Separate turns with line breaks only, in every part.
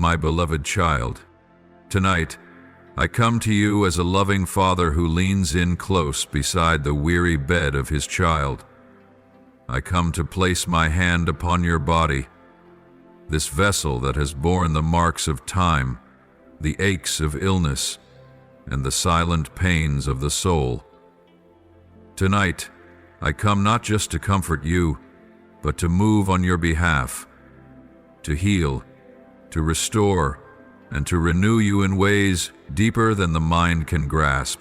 my beloved child. Tonight, I come to you as a loving father who leans in close beside the weary bed of his child. I come to place my hand upon your body, this vessel that has borne the marks of time, the aches of illness, and the silent pains of the soul. Tonight, I come not just to comfort you, but to move on your behalf, to heal, to restore, and to renew you in ways deeper than the mind can grasp.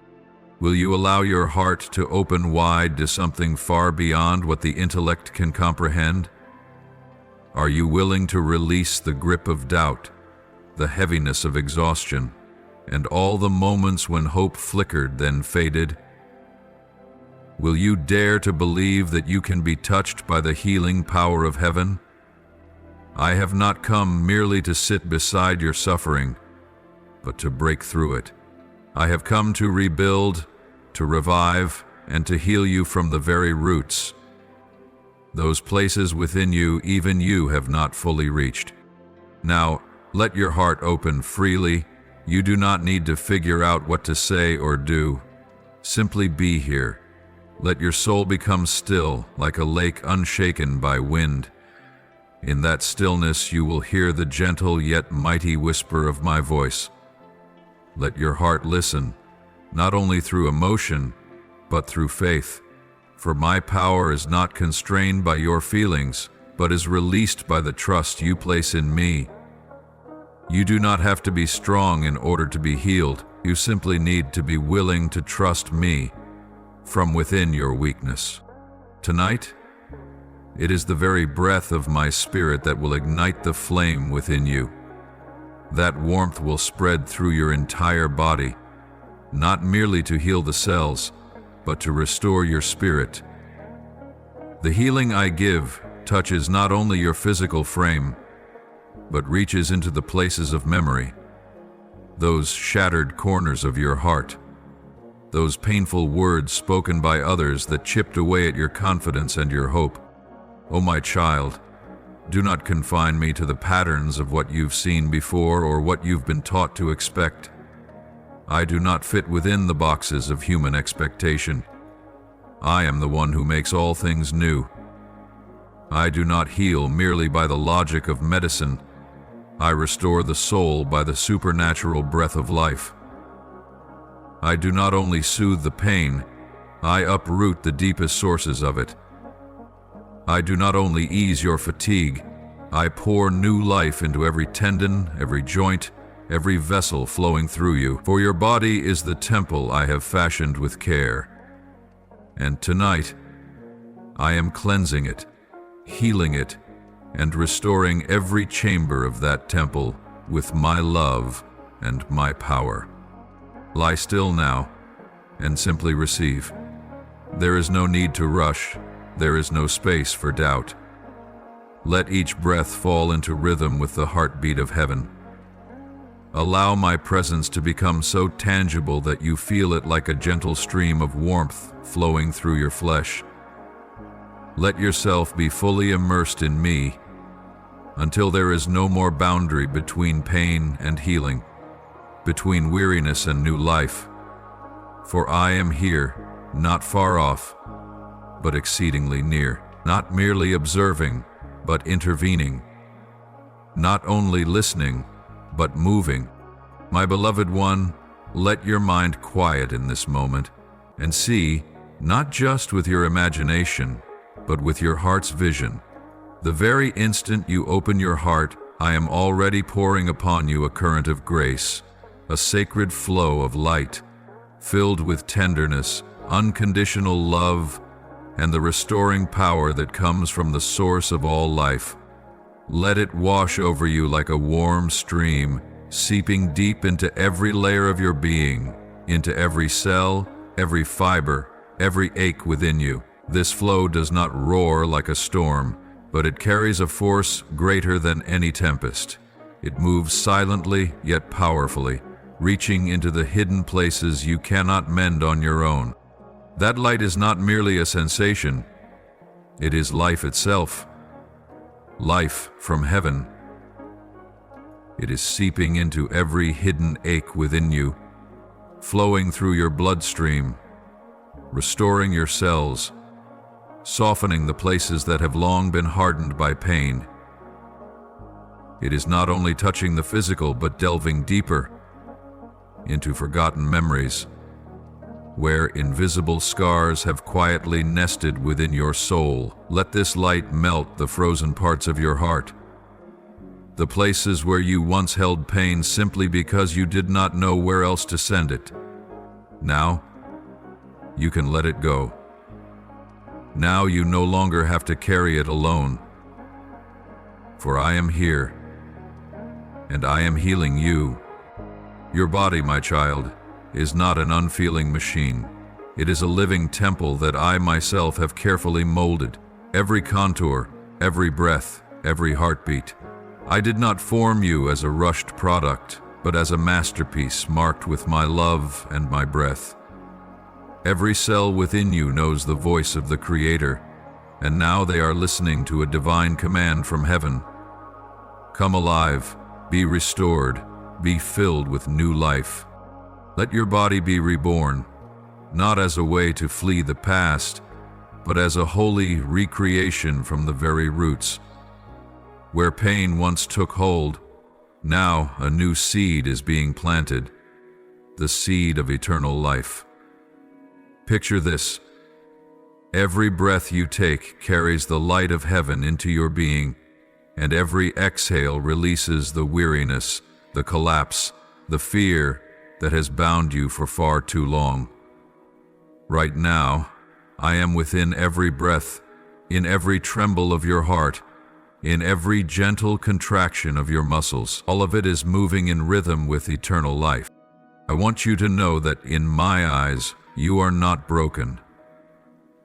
Will you allow your heart to open wide to something far beyond what the intellect can comprehend? Are you willing to release the grip of doubt, the heaviness of exhaustion, and all the moments when hope flickered then faded? Will you dare to believe that you can be touched by the healing power of heaven? I have not come merely to sit beside your suffering, but to break through it. I have come to rebuild, to revive, and to heal you from the very roots. Those places within you even you have not fully reached. Now, let your heart open freely. You do not need to figure out what to say or do. Simply be here. Let your soul become still, like a lake unshaken by wind. In that stillness you will hear the gentle yet mighty whisper of my voice. Let your heart listen, not only through emotion, but through faith. For my power is not constrained by your feelings, but is released by the trust you place in me. You do not have to be strong in order to be healed. You simply need to be willing to trust me from within your weakness. Tonight, it is the very breath of my spirit that will ignite the flame within you. That warmth will spread through your entire body, not merely to heal the cells, but to restore your spirit. The healing I give touches not only your physical frame, but reaches into the places of memory, those shattered corners of your heart, those painful words spoken by others that chipped away at your confidence and your hope. Oh, my child, do not confine me to the patterns of what you've seen before or what you've been taught to expect. I do not fit within the boxes of human expectation. I am the one who makes all things new. I do not heal merely by the logic of medicine. I restore the soul by the supernatural breath of life. I do not only soothe the pain, I uproot the deepest sources of it. I do not only ease your fatigue, I pour new life into every tendon, every joint, every vessel flowing through you. For your body is the temple I have fashioned with care. And tonight, I am cleansing it, healing it, and restoring every chamber of that temple with my love and my power. Lie still now and simply receive. There is no need to rush. There is no space for doubt. Let each breath fall into rhythm with the heartbeat of heaven. Allow my presence to become so tangible that you feel it like a gentle stream of warmth flowing through your flesh. Let yourself be fully immersed in me until there is no more boundary between pain and healing, between weariness and new life. For I am here, not far off, but exceedingly near, not merely observing, but intervening, not only listening, but moving. My beloved one, let your mind quiet in this moment and see, not just with your imagination, but with your heart's vision. The very instant you open your heart, I am already pouring upon you a current of grace, a sacred flow of light, filled with tenderness, unconditional love, and the restoring power that comes from the source of all life. Let it wash over you like a warm stream, seeping deep into every layer of your being, into every cell, every fiber, every ache within you. This flow does not roar like a storm, but it carries a force greater than any tempest. It moves silently yet powerfully, reaching into the hidden places you cannot mend on your own. That light is not merely a sensation, it is life itself. Life from heaven. It is seeping into every hidden ache within you, flowing through your bloodstream, restoring your cells, softening the places that have long been hardened by pain. It is not only touching the physical, but delving deeper into forgotten memories, where invisible scars have quietly nested within your soul. Let this light melt the frozen parts of your heart, the places where you once held pain simply because you did not know where else to send it. Now, you can let it go. Now you no longer have to carry it alone. For I am here, and I am healing you. Your body, my child, is not an unfeeling machine. It is a living temple that I myself have carefully molded. Every contour, every breath, every heartbeat. I did not form you as a rushed product, but as a masterpiece marked with my love and my breath. Every cell within you knows the voice of the Creator, and now they are listening to a divine command from heaven. Come alive, be restored, be filled with new life. Let your body be reborn, not as a way to flee the past, but as a holy recreation from the very roots. Where pain once took hold, now a new seed is being planted, the seed of eternal life. Picture this. Every breath you take carries the light of heaven into your being, and every exhale releases the weariness, the collapse, the fear that has bound you for far too long. Right now, I am within every breath, in every tremble of your heart, in every gentle contraction of your muscles. All of it is moving in rhythm with eternal life. I want you to know that in my eyes, you are not broken.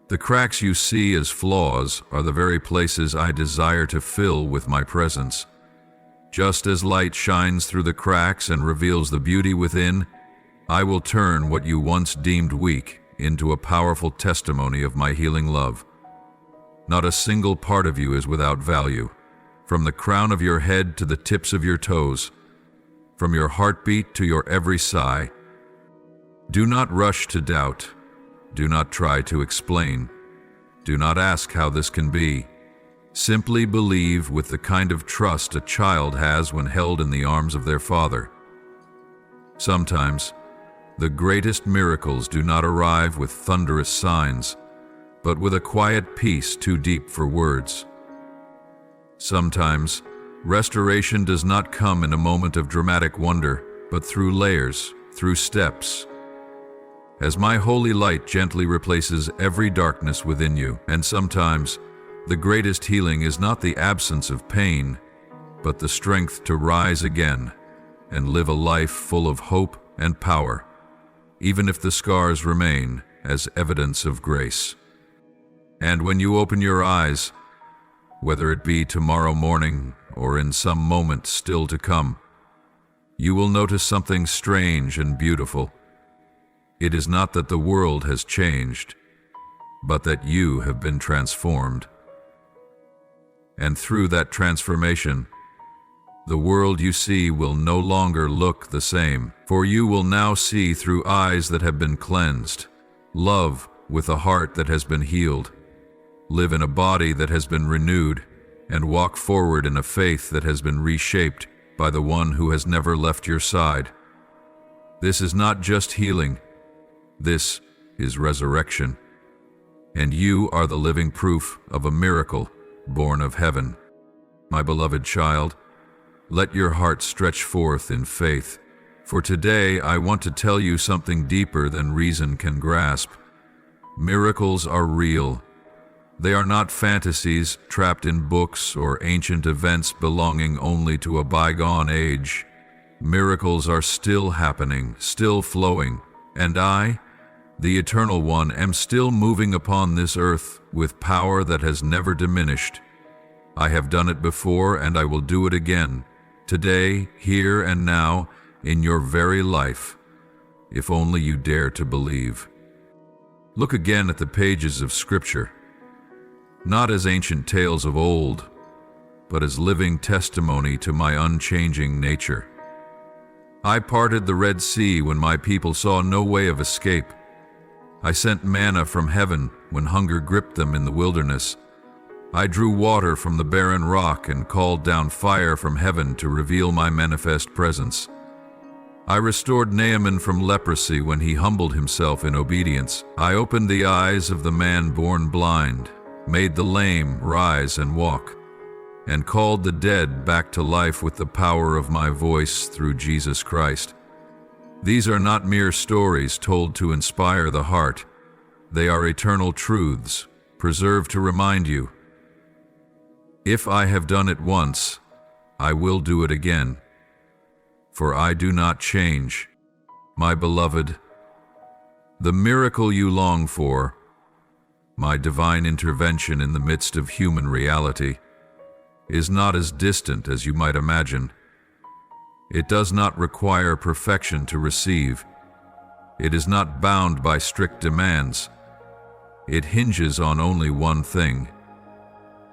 The cracks you see as flaws are the very places I desire to fill with my presence. Just as light shines through the cracks and reveals the beauty within, I will turn what you once deemed weak into a powerful testimony of my healing love. Not a single part of you is without value, from the crown of your head to the tips of your toes, from your heartbeat to your every sigh. Do not rush to doubt. Do not try to explain. Do not ask how this can be. Simply believe with the kind of trust a child has when held in the arms of their father. Sometimes, the greatest miracles do not arrive with thunderous signs, but with a quiet peace too deep for words. Sometimes, restoration does not come in a moment of dramatic wonder, but through layers, through steps. As my holy light gently replaces every darkness within you, and sometimes, the greatest healing is not the absence of pain, but the strength to rise again and live a life full of hope and power, even if the scars remain as evidence of grace. And when you open your eyes, whether it be tomorrow morning or in some moment still to come, you will notice something strange and beautiful. It is not that the world has changed, but that you have been transformed. And through that transformation, the world you see will no longer look the same, for you will now see through eyes that have been cleansed, love with a heart that has been healed, live in a body that has been renewed, and walk forward in a faith that has been reshaped by the one who has never left your side. This is not just healing. This is resurrection. And you are the living proof of a miracle born of heaven. My beloved child, let your heart stretch forth in faith, for today I want to tell you something deeper than reason can grasp. Miracles are real. They are not fantasies trapped in books or ancient events belonging only to a bygone age. Miracles are still happening, still flowing, and I, the Eternal One, am still moving upon this earth with power that has never diminished. I have done it before, and I will do it again, today, here and now, in your very life, if only you dare to believe. Look again at the pages of Scripture, not as ancient tales of old, but as living testimony to my unchanging nature. I parted the Red Sea when my people saw no way of escape. I sent manna from heaven when hunger gripped them in the wilderness. I drew water from the barren rock and called down fire from heaven to reveal my manifest presence. I restored Naaman from leprosy when he humbled himself in obedience. I opened the eyes of the man born blind, made the lame rise and walk, and called the dead back to life with the power of my voice through Jesus Christ. These are not mere stories told to inspire the heart. They are eternal truths, preserved to remind you. If I have done it once, I will do it again. For I do not change. My beloved, the miracle you long for, my divine intervention in the midst of human reality, is not as distant as you might imagine. It does not require perfection to receive. It is not bound by strict demands. It hinges on only one thing: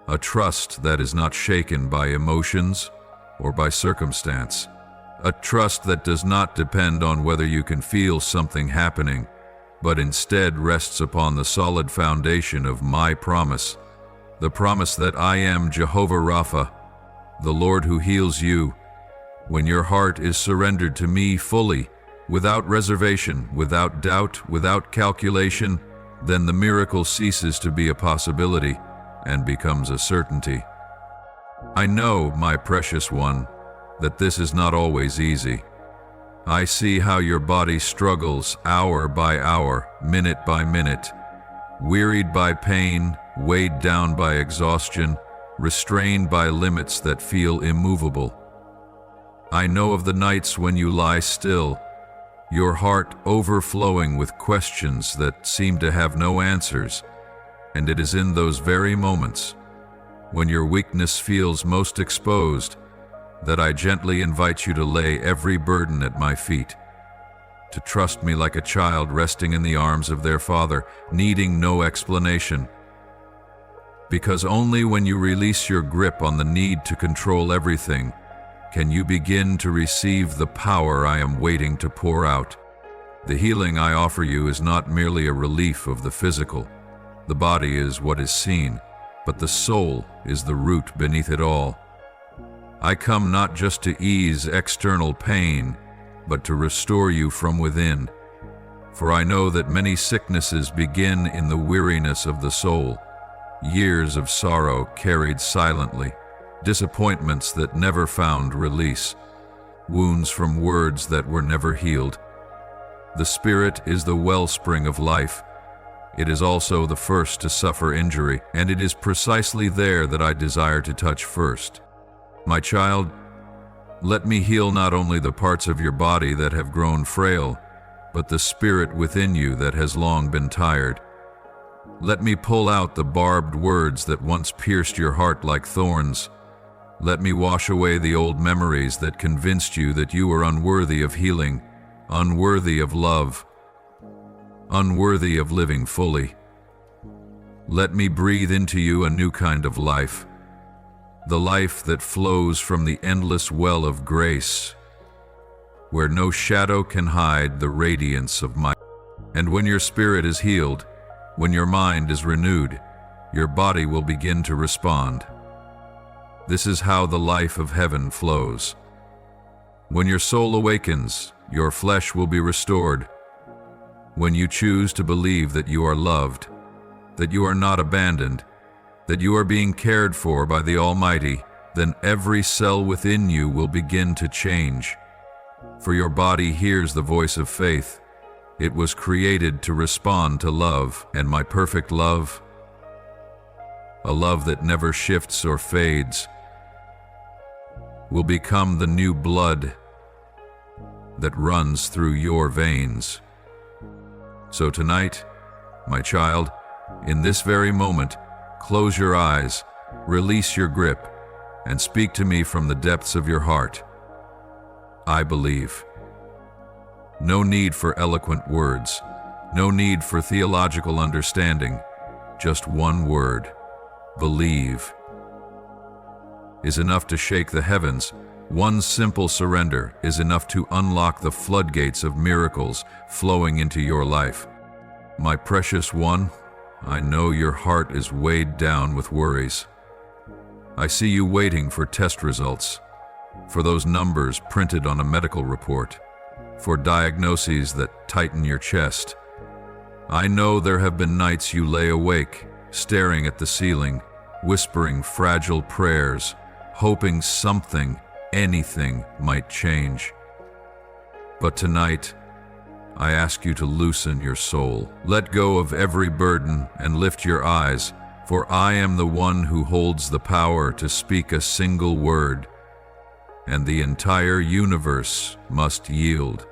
a trust that is not shaken by emotions or by circumstance. A trust that does not depend on whether you can feel something happening, but instead rests upon the solid foundation of my promise, the promise that I am Jehovah Rapha, the Lord who heals you. When your heart is surrendered to me fully, without reservation, without doubt, without calculation, then the miracle ceases to be a possibility and becomes a certainty. I know, my precious one, that this is not always easy. I see how your body struggles hour by hour, minute by minute, wearied by pain, weighed down by exhaustion, restrained by limits that feel immovable. I know of the nights when you lie still, your heart overflowing with questions that seem to have no answers, and it is in those very moments, when your weakness feels most exposed, that I gently invite you to lay every burden at my feet, to trust me like a child resting in the arms of their father, needing no explanation. Because only when you release your grip on the need to control everything can you begin to receive the power I am waiting to pour out. The healing I offer you is not merely a relief of the physical. The body is what is seen, but the soul is the root beneath it all. I come not just to ease external pain, but to restore you from within. For I know that many sicknesses begin in the weariness of the soul, years of sorrow carried silently, disappointments that never found release, wounds from words that were never healed. The spirit is the wellspring of life. It is also the first to suffer injury, and it is precisely there that I desire to touch first. My child, let me heal not only the parts of your body that have grown frail, but the spirit within you that has long been tired. Let me pull out the barbed words that once pierced your heart like thorns. Let me wash away the old memories that convinced you that you were unworthy of healing, unworthy of love, unworthy of living fully. Let me breathe into you a new kind of life, the life that flows from the endless well of grace, where no shadow can hide the radiance of my. And when your spirit is healed, when your mind is renewed, your body will begin to respond. This is how the life of heaven flows. When your soul awakens, your flesh will be restored. When you choose to believe that you are loved, that you are not abandoned, that you are being cared for by the Almighty, then every cell within you will begin to change. For your body hears the voice of faith. It was created to respond to love, and my perfect love, a love that never shifts or fades, will become the new blood that runs through your veins. So tonight, my child, in this very moment, close your eyes, release your grip, and speak to me from the depths of your heart. I believe. No need for eloquent words, no need for theological understanding, just one word: believe. is enough to shake the heavens. One simple surrender is enough to unlock the floodgates of miracles flowing into your life. My precious one, I know your heart is weighed down with worries. I see you waiting for test results, for those numbers printed on a medical report, for diagnoses that tighten your chest. I know there have been nights you lay awake, staring at the ceiling, whispering fragile prayers, hoping something, anything might change. But tonight, I ask you to loosen your soul. Let go of every burden and lift your eyes, for I am the one who holds the power to speak a single word, and the entire universe must yield.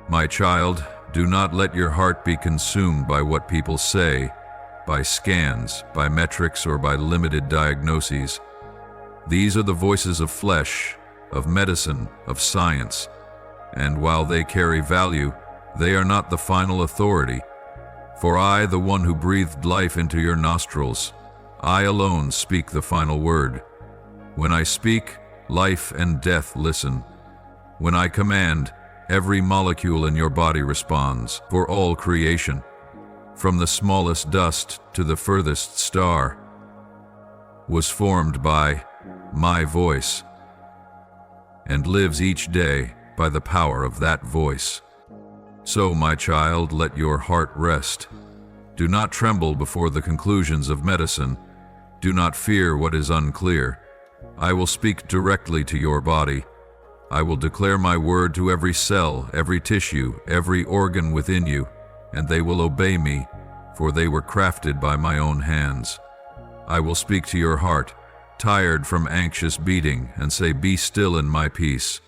My child, do not let your heart be consumed by what people say, by scans, by metrics, or by limited diagnoses. These are the voices of flesh, of medicine, of science, and while they carry value, they are not the final authority. For I, the one who breathed life into your nostrils, I alone speak the final word. When I speak, life and death listen. When I command, every molecule in your body responds. For all creation, from the smallest dust to the furthest star, was formed by my voice, and lives each day by the power of that voice. So, my child, let your heart rest. Do not tremble before the conclusions of medicine. Do not fear what is unclear. I will speak directly to your body. I will declare my word to every cell, every tissue, every organ within you, and they will obey me, for they were crafted by my own hands. I will speak to your heart, tired from anxious beating, and say, "Be still in my peace."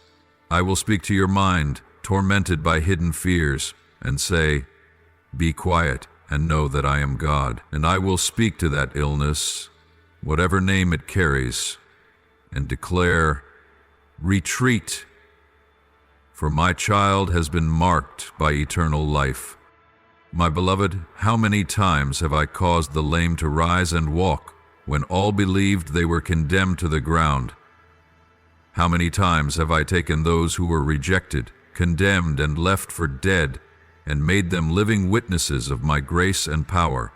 I will speak to your mind, tormented by hidden fears, and say, "Be quiet and know that I am God." And I will speak to that illness, whatever name it carries, and declare, "Retreat, for my child has been marked by eternal life." My beloved, how many times have I caused the lame to rise and walk when all believed they were condemned to the ground? How many times have I taken those who were rejected, condemned, and left for dead, and made them living witnesses of my grace and power?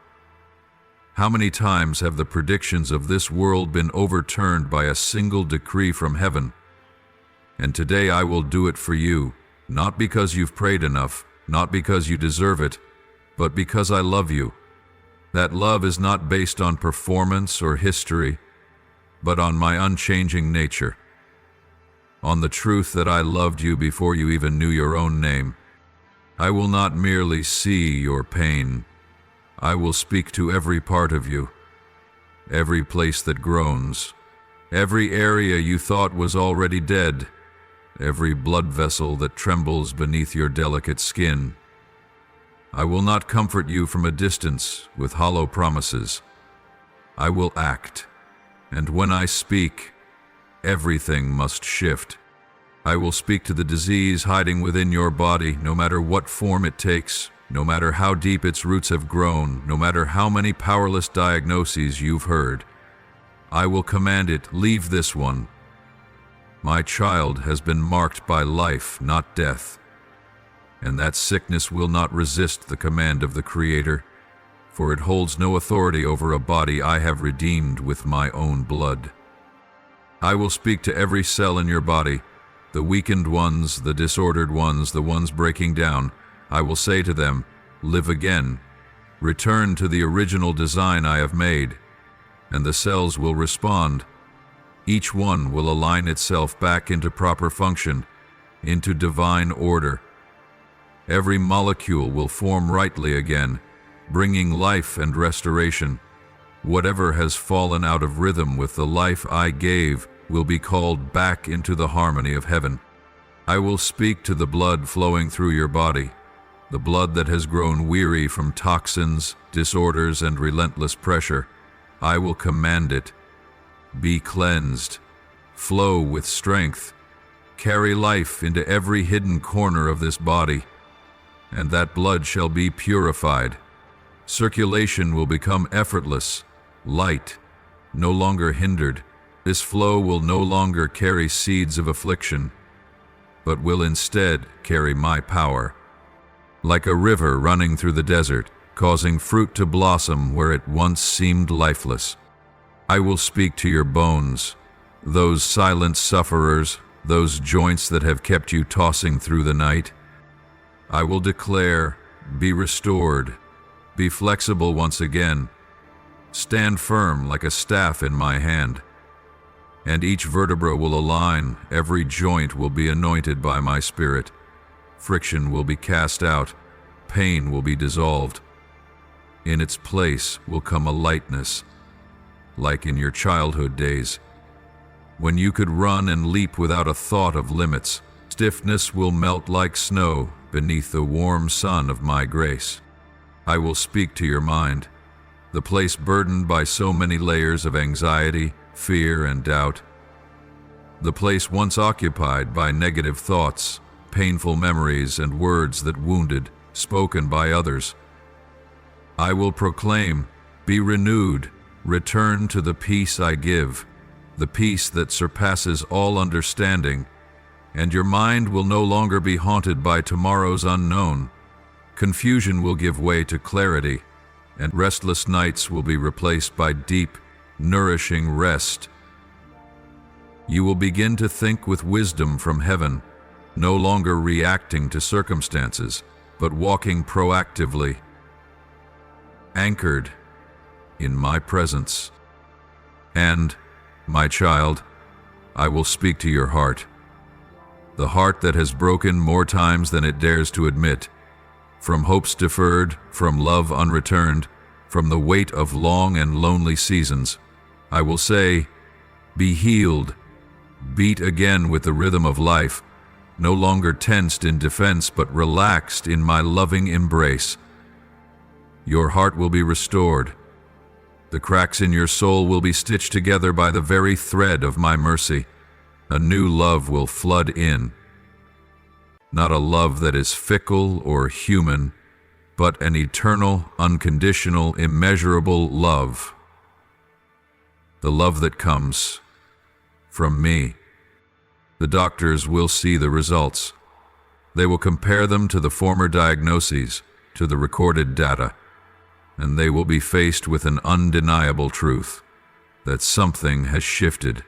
How many times have the predictions of this world been overturned by a single decree from heaven? And today I will do it for you, not because you've prayed enough, not because you deserve it, but because I love you. That love is not based on performance or history, but on my unchanging nature, on the truth that I loved you before you even knew your own name. I will not merely see your pain. I will speak to every part of you, every place that groans, every area you thought was already dead, every blood vessel that trembles beneath your delicate skin. I will not comfort you from a distance with hollow promises. I will act, and when I speak, everything must shift. I will speak to the disease hiding within your body, no matter what form it takes, no matter how deep its roots have grown, no matter how many powerless diagnoses you've heard. I will command it, "Leave this one." My child has been marked by life, not death, and that sickness will not resist the command of the Creator, for it holds no authority over a body I have redeemed with my own blood. I will speak to every cell in your body, the weakened ones, the disordered ones, the ones breaking down. I will say to them, "Live again. Return to the original design I have made," and the cells will respond. Each one will align itself back into proper function, into divine order. Every molecule will form rightly again, bringing life and restoration. Whatever has fallen out of rhythm with the life I gave will be called back into the harmony of heaven. I will speak to the blood flowing through your body, the blood that has grown weary from toxins, disorders, and relentless pressure. I will command it, "Be cleansed, flow with strength, carry life into every hidden corner of this body, and that blood shall be purified. Circulation will become effortless, light, no longer hindered, This flow will no longer carry seeds of affliction, but will instead carry my power. Like a river running through the desert, causing fruit to blossom where it once seemed lifeless. I will speak to your bones, those silent sufferers, those joints that have kept you tossing through the night. I will declare, be restored, be flexible once again, stand firm like a staff in my hand. And each vertebra will align, every joint will be anointed by my spirit. Friction will be cast out, pain will be dissolved. In its place will come a lightness, like in your childhood days, when you could run and leap without a thought of limits. Stiffness will melt like snow beneath the warm sun of my grace. I will speak to your mind, the place burdened by so many layers of anxiety, fear, and doubt. The place once occupied by negative thoughts, painful memories, and words that wounded, spoken by others. I will proclaim, be renewed, return to the peace I give, the peace that surpasses all understanding, and your mind will no longer be haunted by tomorrow's unknown. Confusion will give way to clarity, and restless nights will be replaced by deep, nourishing rest. You will begin to think with wisdom from heaven, no longer reacting to circumstances, but walking proactively, anchored in my presence. And, my child, I will speak to your heart, the heart that has broken more times than it dares to admit, from hopes deferred, from love unreturned, from the weight of long and lonely seasons. I will say, be healed, beat again with the rhythm of life, no longer tensed in defense but relaxed in my loving embrace. Your heart will be restored. The cracks in your soul will be stitched together by the very thread of my mercy. A new love will flood in. Not a love that is fickle or human, but an eternal, unconditional, immeasurable love. The love that comes from me. The doctors will see the results. They will compare them to the former diagnoses, to the recorded data, and they will be faced with an undeniable truth that something has shifted,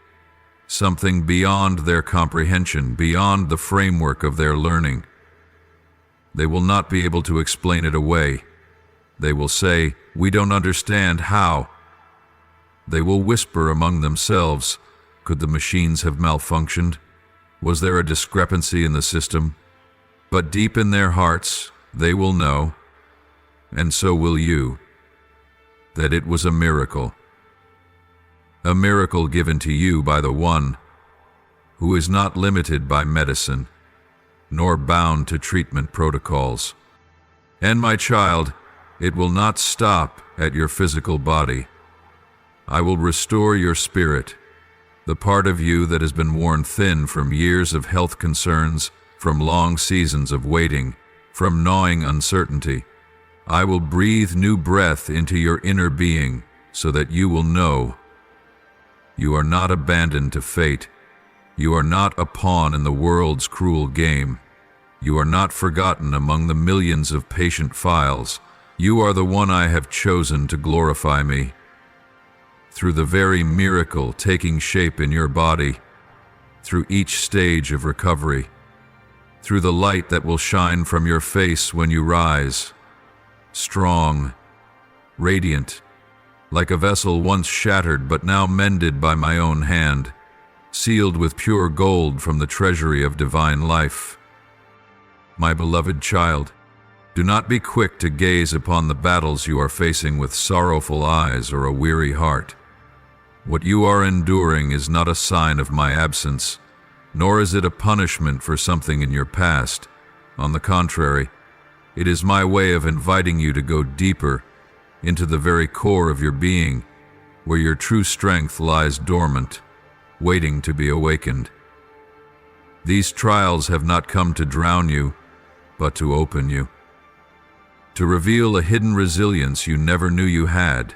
something beyond their comprehension, beyond the framework of their learning. They will not be able to explain it away. They will say, "We don't understand how." They will whisper among themselves, "Could the machines have malfunctioned? Was there a discrepancy in the system?" But deep in their hearts, they will know, and so will you, that it was a miracle given to you by the One who is not limited by medicine, nor bound to treatment protocols. And my child, it will not stop at your physical body. I will restore your spirit, the part of you that has been worn thin from years of health concerns, from long seasons of waiting, from gnawing uncertainty. I will breathe new breath into your inner being so that you will know you are not abandoned to fate. You are not a pawn in the world's cruel game. You are not forgotten among the millions of patient files. You are the one I have chosen to glorify me. Through the very miracle taking shape in your body, through each stage of recovery, through the light that will shine from your face when you rise, strong, radiant, like a vessel once shattered but now mended by my own hand, sealed with pure gold from the treasury of divine life. My beloved child, do not be quick to gaze upon the battles you are facing with sorrowful eyes or a weary heart. What you are enduring is not a sign of my absence, nor is it a punishment for something in your past. On the contrary, it is my way of inviting you to go deeper into the very core of your being, where your true strength lies dormant, waiting to be awakened. These trials have not come to drown you, but to open you, to reveal a hidden resilience you never knew you had.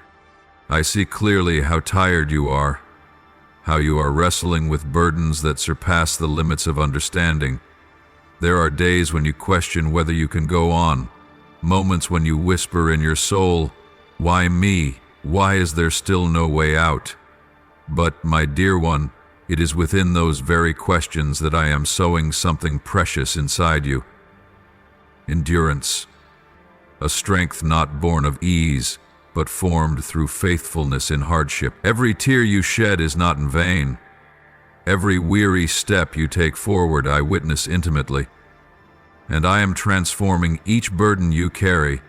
I see clearly how tired you are, how you are wrestling with burdens that surpass the limits of understanding. There are days when you question whether you can go on, moments when you whisper in your soul, "Why me? Why is there still no way out?" But, my dear one, it is within those very questions that I am sowing something precious inside you. Endurance, a strength not born of ease, but formed through faithfulness in hardship. Every tear you shed is not in vain. Every weary step you take forward I witness intimately. And I am transforming each burden you carry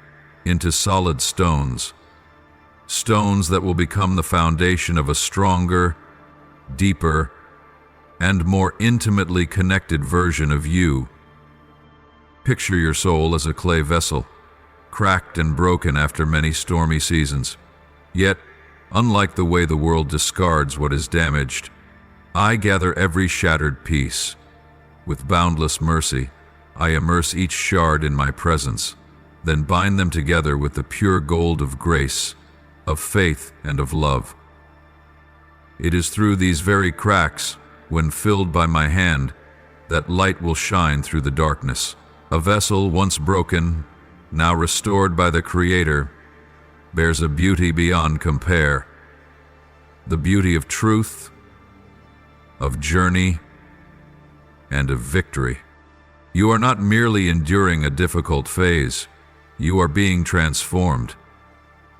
into solid stones. Stones that will become the foundation of a stronger, deeper, and more intimately connected version of you. Picture your soul as a clay vessel, cracked and broken after many stormy seasons. Yet, unlike the way the world discards what is damaged, I gather every shattered piece. With boundless mercy, I immerse each shard in my presence, then bind them together with the pure gold of grace, of faith, and of love. It is through these very cracks, when filled by my hand, that light will shine through the darkness. A vessel once broken, now restored by the Creator, bears a beauty beyond compare. The beauty of truth, of journey, and of victory. You are not merely enduring a difficult phase, you are being transformed.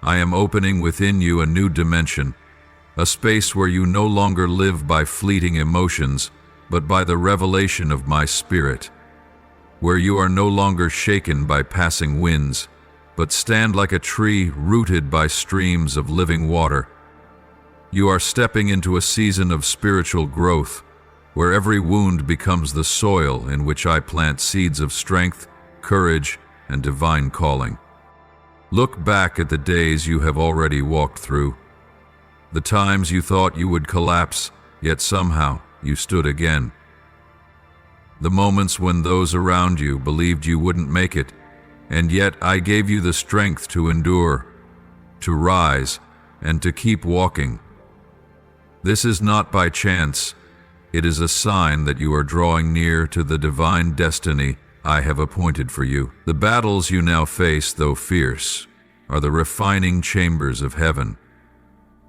I am opening within you a new dimension, a space where you no longer live by fleeting emotions, but by the revelation of my spirit, where you are no longer shaken by passing winds, but stand like a tree rooted by streams of living water. You are stepping into a season of spiritual growth, where every wound becomes the soil in which I plant seeds of strength, courage, and divine calling. Look back at the days you have already walked through, the times you thought you would collapse, yet somehow you stood again. The moments when those around you believed you wouldn't make it, and yet I gave you the strength to endure, to rise, and to keep walking. This is not by chance. It is a sign that you are drawing near to the divine destiny I have appointed for you. The battles you now face, though fierce, are the refining chambers of heaven,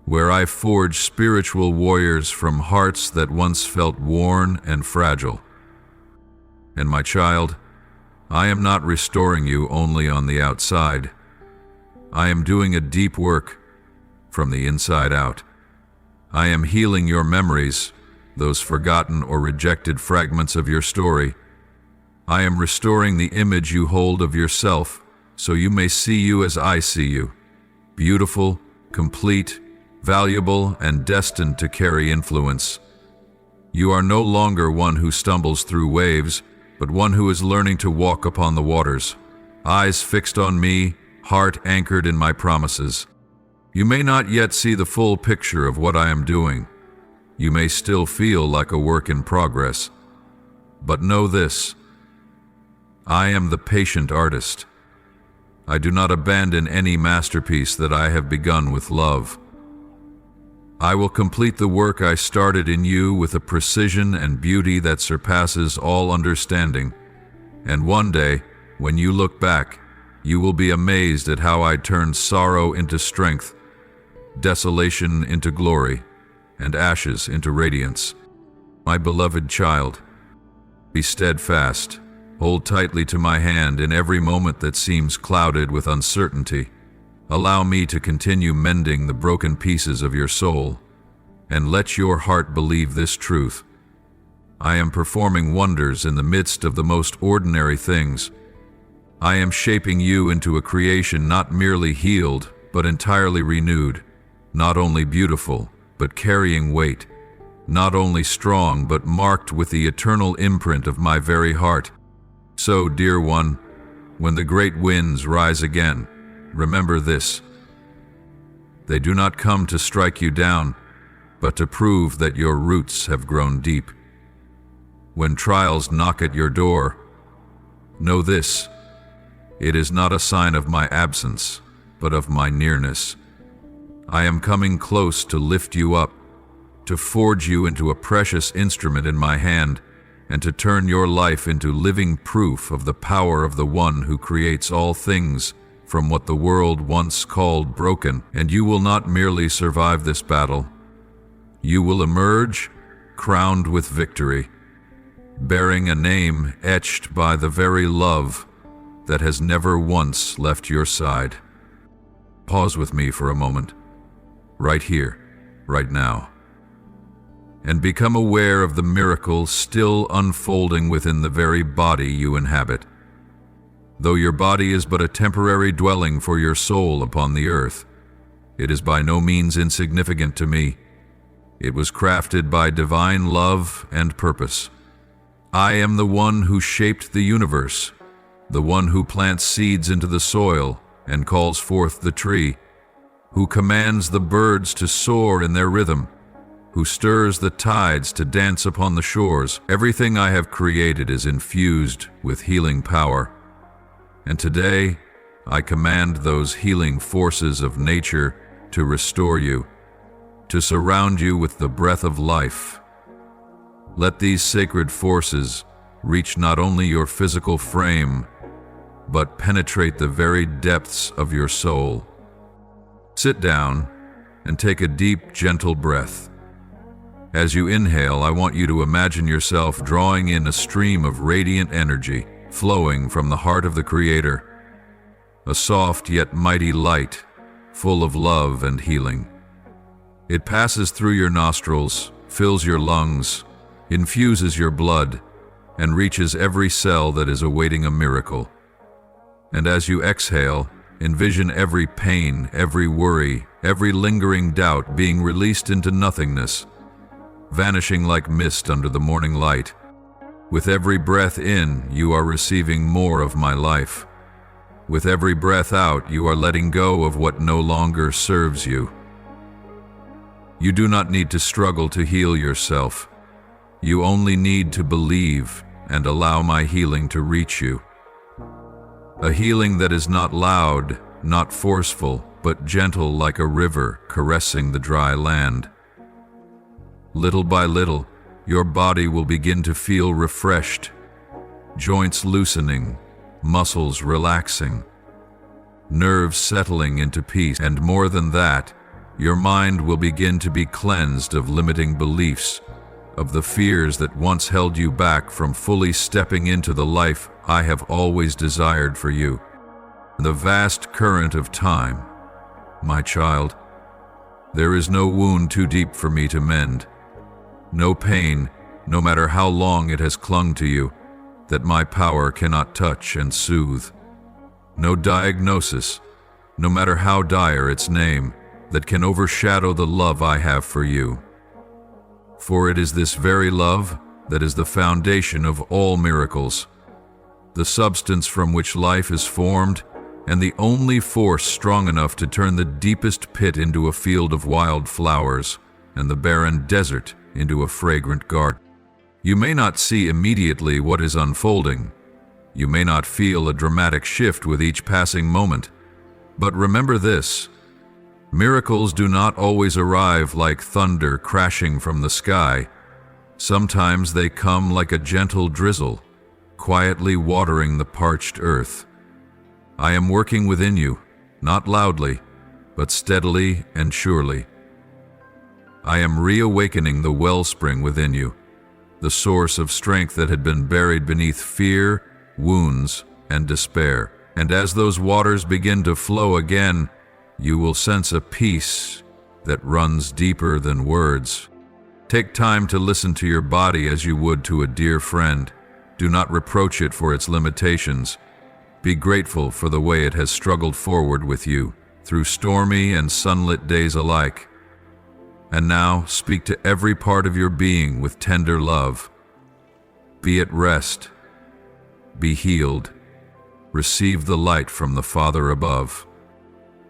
where I forge spiritual warriors from hearts that once felt worn and fragile. And my child, I am not restoring you only on the outside. I am doing a deep work from the inside out. I am healing your memories, those forgotten or rejected fragments of your story. I am restoring the image you hold of yourself so you may see you as I see you, beautiful, complete, valuable, and destined to carry influence. You are no longer one who stumbles through waves, but one who is learning to walk upon the waters, eyes fixed on me, heart anchored in my promises. You may not yet see the full picture of what I am doing. You may still feel like a work in progress. But know this: I am the patient artist. I do not abandon any masterpiece that I have begun with love. I will complete the work I started in you with a precision and beauty that surpasses all understanding. And one day, when you look back, you will be amazed at how I turned sorrow into strength, desolation into glory, and ashes into radiance. My beloved child, be steadfast. Hold tightly to my hand in every moment that seems clouded with uncertainty. Allow me to continue mending the broken pieces of your soul, and let your heart believe this truth. I am performing wonders in the midst of the most ordinary things. I am shaping you into a creation not merely healed, but entirely renewed, not only beautiful, but carrying weight, not only strong, but marked with the eternal imprint of my very heart. So, dear one, when the great winds rise again, remember this: they do not come to strike you down, but to prove that your roots have grown deep. When trials knock at your door, know this: it is not a sign of my absence, but of my nearness. I am coming close to lift you up, to forge you into a precious instrument in my hand, and to turn your life into living proof of the power of the one who creates all things from what the world once called broken. And you will not merely survive this battle. You will emerge crowned with victory, bearing a name etched by the very love that has never once left your side. Pause with me for a moment, right here, right now, and become aware of the miracle still unfolding within the very body you inhabit. Though your body is but a temporary dwelling for your soul upon the earth, it is by no means insignificant to me. It was crafted by divine love and purpose. I am the one who shaped the universe, the one who plants seeds into the soil and calls forth the tree, who commands the birds to soar in their rhythm, who stirs the tides to dance upon the shores. Everything I have created is infused with healing power. And today, I command those healing forces of nature to restore you, to surround you with the breath of life. Let these sacred forces reach not only your physical frame, but penetrate the very depths of your soul. Sit down and take a deep, gentle breath. As you inhale, I want you to imagine yourself drawing in a stream of radiant energy flowing from the heart of the Creator, a soft yet mighty light, full of love and healing. It passes through your nostrils, fills your lungs, infuses your blood, and reaches every cell that is awaiting a miracle. And as you exhale, envision every pain, every worry, every lingering doubt being released into nothingness, vanishing like mist under the morning light. With every breath in, you are receiving more of my life. With every breath out, you are letting go of what no longer serves you. You do not need to struggle to heal yourself. You only need to believe and allow my healing to reach you. A healing that is not loud, not forceful, but gentle like a river caressing the dry land. Little by little, your body will begin to feel refreshed, joints loosening, muscles relaxing, nerves settling into peace, and more than that, your mind will begin to be cleansed of limiting beliefs, of the fears that once held you back from fully stepping into the life I have always desired for you. The vast current of time, my child, there is no wound too deep for me to mend. No pain, no matter how long it has clung to you, that my power cannot touch and soothe. No diagnosis, no matter how dire its name, that can overshadow the love I have for you. For it is this very love that is the foundation of all miracles, the substance from which life is formed, and the only force strong enough to turn the deepest pit into a field of wild flowers, and the barren desert into a fragrant garden. You may not see immediately what is unfolding. You may not feel a dramatic shift with each passing moment. But remember this: miracles do not always arrive like thunder crashing from the sky. Sometimes they come like a gentle drizzle, quietly watering the parched earth. I am working within you, not loudly, but steadily and surely. I am reawakening the wellspring within you, the source of strength that had been buried beneath fear, wounds, and despair. And as those waters begin to flow again, you will sense a peace that runs deeper than words. Take time to listen to your body as you would to a dear friend. Do not reproach it for its limitations. Be grateful for the way it has struggled forward with you, through stormy and sunlit days alike. And now speak to every part of your being with tender love. Be at rest. Be healed. Receive the light from the Father above.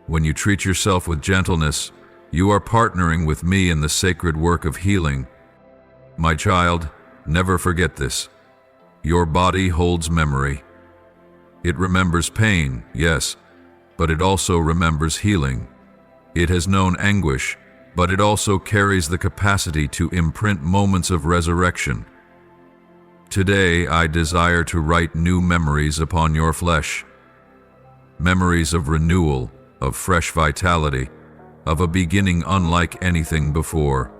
When you treat yourself with gentleness, you are partnering with me in the sacred work of healing. My child, never forget this. Your body holds memory. It remembers pain, yes, but it also remembers healing. It has known anguish, but it also carries the capacity to imprint moments of resurrection. Today, I desire to write new memories upon your flesh. Memories of renewal, of fresh vitality, of a beginning unlike anything before.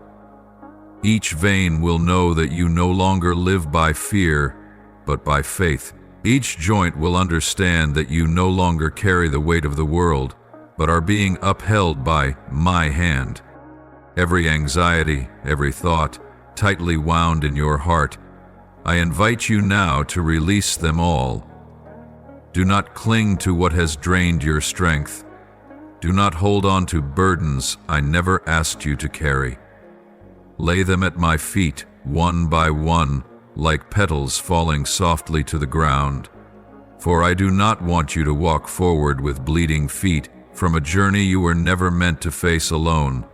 Each vein will know that you no longer live by fear, but by faith. Each joint will understand that you no longer carry the weight of the world, but are being upheld by my hand. Every anxiety, every thought, tightly wound in your heart, I invite you now to release them all. Do not cling to what has drained your strength. Do not hold on to burdens I never asked you to carry. Lay them at my feet, one by one, like petals falling softly to the ground. For I do not want you to walk forward with bleeding feet from a journey you were never meant to face alone.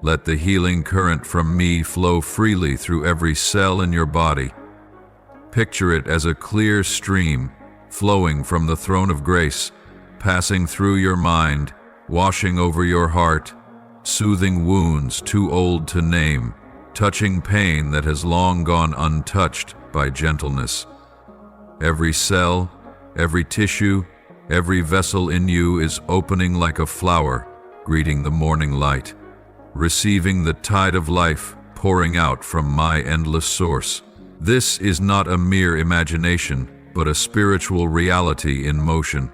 Let the healing current from me flow freely through every cell in your body. Picture it as a clear stream flowing from the throne of grace, passing through your mind, washing over your heart, soothing wounds too old to name, touching pain that has long gone untouched by gentleness. Every cell, every tissue, every vessel in you is opening like a flower, greeting the morning light, receiving the tide of life pouring out from my endless source. This is not a mere imagination, but a spiritual reality in motion.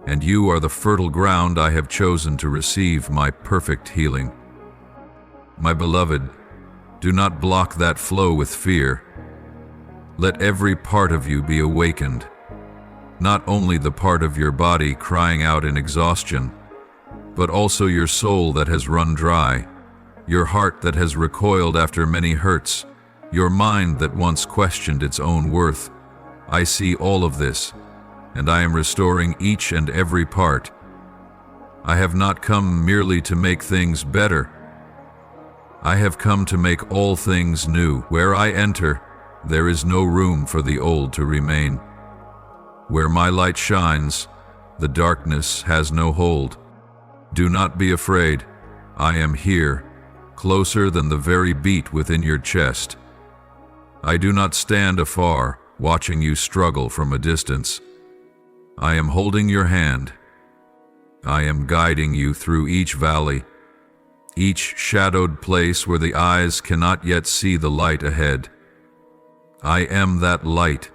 And you are the fertile ground I have chosen to receive my perfect healing. My beloved, do not block that flow with fear. Let every part of you be awakened, not only the part of your body crying out in exhaustion, but also your soul that has run dry, your heart that has recoiled after many hurts, your mind that once questioned its own worth. I see all of this, and I am restoring each and every part. I have not come merely to make things better. I have come to make all things new. Where I enter, there is no room for the old to remain. Where my light shines, the darkness has no hold. Do not be afraid. I am here, closer than the very beat within your chest. I do not stand afar, watching you struggle from a distance. I am holding your hand. I am guiding you through each valley, each shadowed place where the eyes cannot yet see the light ahead. I am that light.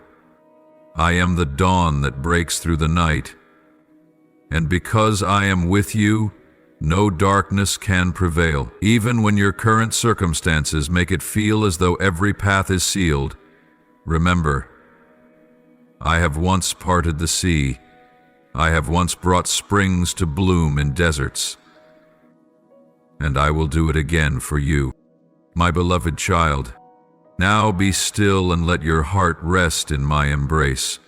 I am the dawn that breaks through the night. And because I am with you, no darkness can prevail. Even when your current circumstances make it feel as though every path is sealed, remember, I have once parted the sea. I have once brought springs to bloom in deserts. And I will do it again for you, my beloved child. Now be still and let your heart rest in my embrace.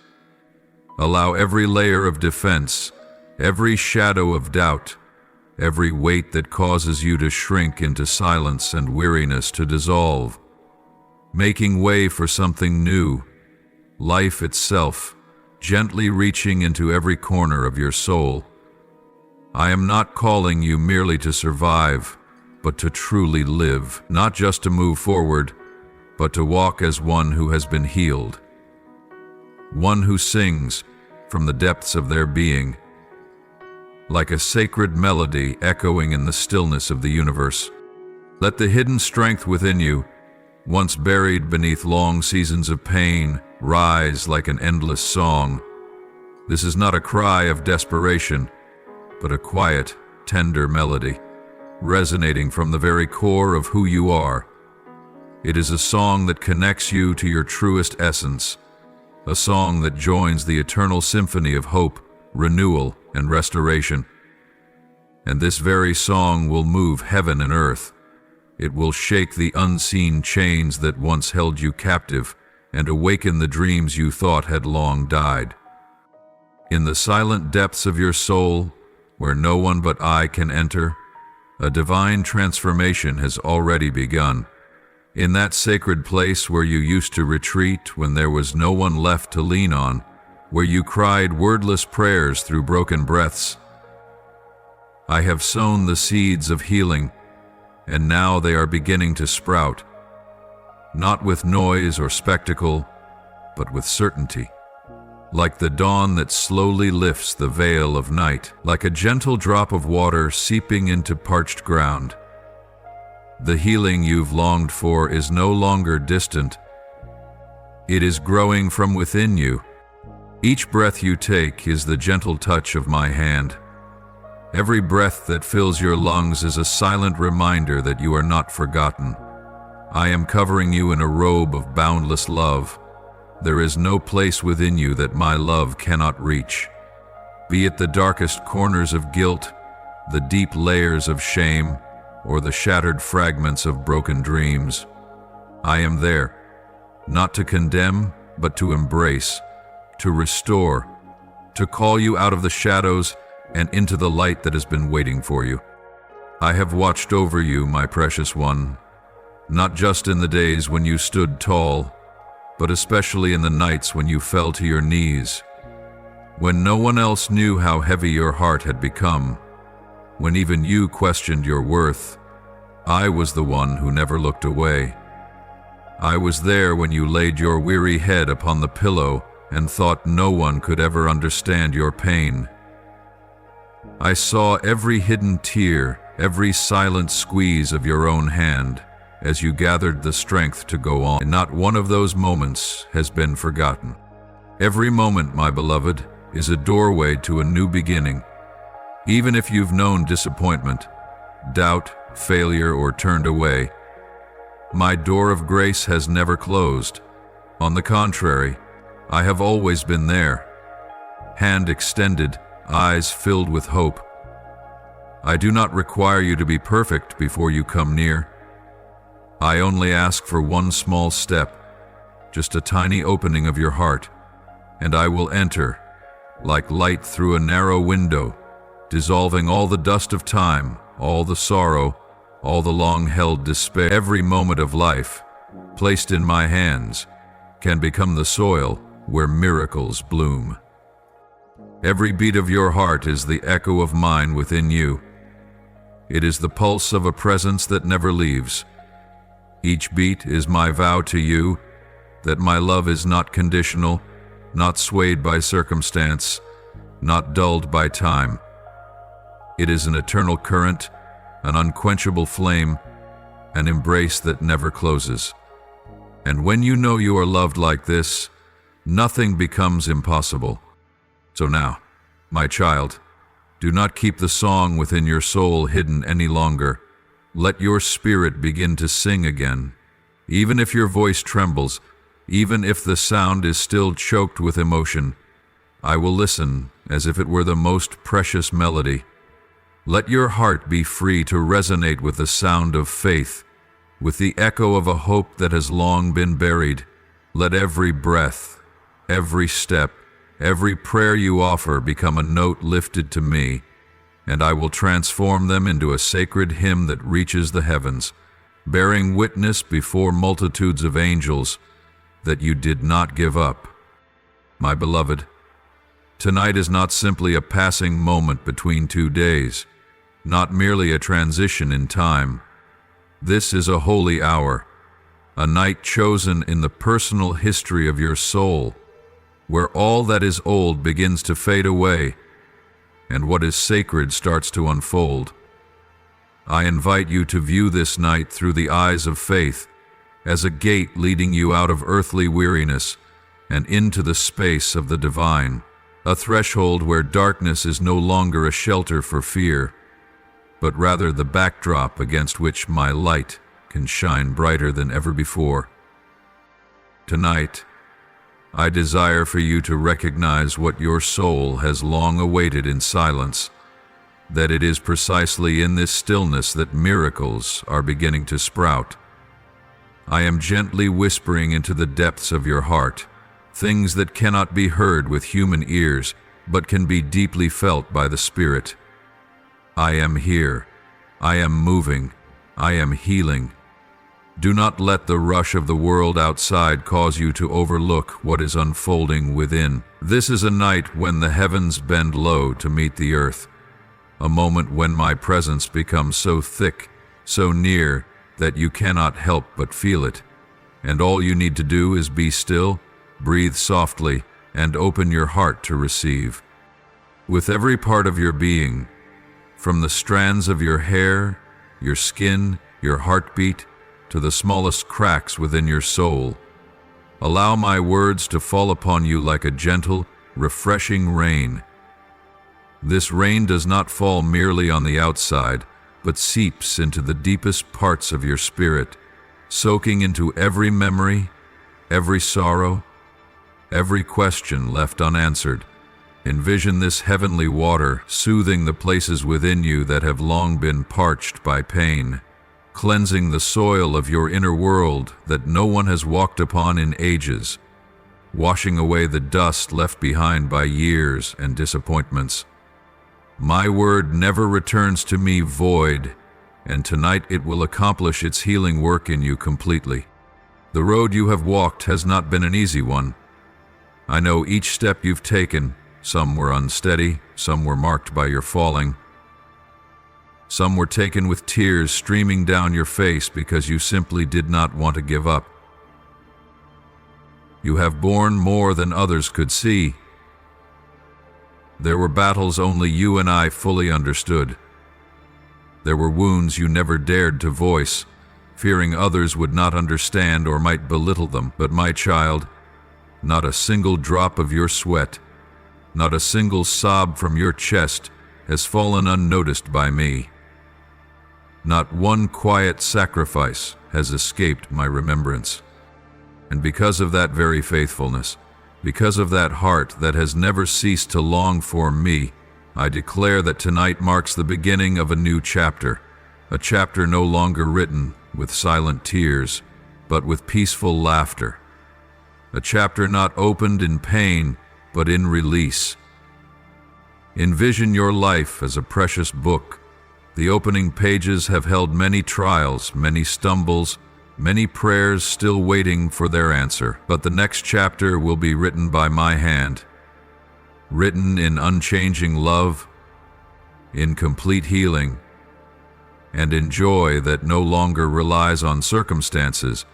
Allow every layer of defense, every shadow of doubt, every weight that causes you to shrink into silence and weariness to dissolve, making way for something new, life itself, gently reaching into every corner of your soul. I am not calling you merely to survive, but to truly live, not just to move forward, but to walk as one who has been healed, one who sings from the depths of their being, like a sacred melody echoing in the stillness of the universe. Let the hidden strength within you, once buried beneath long seasons of pain, rise like an endless song. This is not a cry of desperation, but a quiet, tender melody, resonating from the very core of who you are. It is a song that connects you to your truest essence, a song that joins the eternal symphony of hope, renewal, and restoration. And this very song will move heaven and earth. It will shake the unseen chains that once held you captive and awaken the dreams you thought had long died. In the silent depths of your soul, where no one but I can enter, a divine transformation has already begun. In that sacred place where you used to retreat when there was no one left to lean on, where you cried wordless prayers through broken breaths, I have sown the seeds of healing, and now they are beginning to sprout, not with noise or spectacle, but with certainty. Like the dawn that slowly lifts the veil of night, like a gentle drop of water seeping into parched ground. The healing you've longed for is no longer distant. It is growing from within you. Each breath you take is the gentle touch of my hand. Every breath that fills your lungs is a silent reminder that you are not forgotten. I am covering you in a robe of boundless love. There is no place within you that my love cannot reach. Be it the darkest corners of guilt, the deep layers of shame, or the shattered fragments of broken dreams. I am there, not to condemn, but to embrace, to restore, to call you out of the shadows and into the light that has been waiting for you. I have watched over you, my precious one, not just in the days when you stood tall, but especially in the nights when you fell to your knees, when no one else knew how heavy your heart had become, when even you questioned your worth. I was the one who never looked away. I was there when you laid your weary head upon the pillow and thought no one could ever understand your pain. I saw every hidden tear, every silent squeeze of your own hand, as you gathered the strength to go on, and not one of those moments has been forgotten. Every moment, my beloved, is a doorway to a new beginning. Even if you've known disappointment, doubt, failure, or turned away, my door of grace has never closed. On the contrary, I have always been there, hand extended, eyes filled with hope. I do not require you to be perfect before you come near. I only ask for one small step, just a tiny opening of your heart, and I will enter, like light through a narrow window, dissolving all the dust of time, all the sorrow, all the long-held despair. Every moment of life, placed in my hands, can become the soil where miracles bloom. Every beat of your heart is the echo of mine within you. It is the pulse of a presence that never leaves. Each beat is my vow to you that my love is not conditional, not swayed by circumstance, not dulled by time. It is an eternal current, an unquenchable flame, an embrace that never closes. And when you know you are loved like this, nothing becomes impossible. So now, my child, do not keep the song within your soul hidden any longer. Let your spirit begin to sing again. Even if your voice trembles, even if the sound is still choked with emotion, I will listen as if it were the most precious melody. Let your heart be free to resonate with the sound of faith, with the echo of a hope that has long been buried. Let every breath, every step, every prayer you offer become a note lifted to me, and I will transform them into a sacred hymn that reaches the heavens, bearing witness before multitudes of angels that you did not give up. My beloved, tonight is not simply a passing moment between 2 days, not merely a transition in time. This is a holy hour, a night chosen in the personal history of your soul, where all that is old begins to fade away and what is sacred starts to unfold. I invite you to view this night through the eyes of faith, as a gate leading you out of earthly weariness and into the space of the divine, a threshold where darkness is no longer a shelter for fear, but rather the backdrop against which my light can shine brighter than ever before. Tonight, I desire for you to recognize what your soul has long awaited in silence, that it is precisely in this stillness that miracles are beginning to sprout. I am gently whispering into the depths of your heart, things that cannot be heard with human ears, but can be deeply felt by the Spirit. I am here. I am moving. I am healing. Do not let the rush of the world outside cause you to overlook what is unfolding within. This is a night when the heavens bend low to meet the earth, a moment when my presence becomes so thick, so near, that you cannot help but feel it. And all you need to do is be still, breathe softly, and open your heart to receive. With every part of your being, from the strands of your hair, your skin, your heartbeat, to the smallest cracks within your soul, allow my words to fall upon you like a gentle, refreshing rain. This rain does not fall merely on the outside, but seeps into the deepest parts of your spirit, soaking into every memory, every sorrow, every question left unanswered. Envision this heavenly water soothing the places within you that have long been parched by pain, cleansing the soil of your inner world that no one has walked upon in ages, washing away the dust left behind by years and disappointments. My word never returns to me void, and tonight it will accomplish its healing work in you completely. The road you have walked has not been an easy one. I know each step you've taken. Some were unsteady, some were marked by your falling. Some were taken with tears streaming down your face because you simply did not want to give up. You have borne more than others could see. There were battles only you and I fully understood. There were wounds you never dared to voice, fearing others would not understand or might belittle them. But my child, not a single drop of your sweat, not a single sob from your chest has fallen unnoticed by me. Not one quiet sacrifice has escaped my remembrance. And because of that very faithfulness, because of that heart that has never ceased to long for me, I declare that tonight marks the beginning of a new chapter, a chapter no longer written with silent tears, but with peaceful laughter. A chapter not opened in pain, but in release. Envision your life as a precious book. The opening pages have held many trials, many stumbles, many prayers still waiting for their answer. But the next chapter will be written by my hand, written in unchanging love, in complete healing, and in joy that no longer relies on circumstances,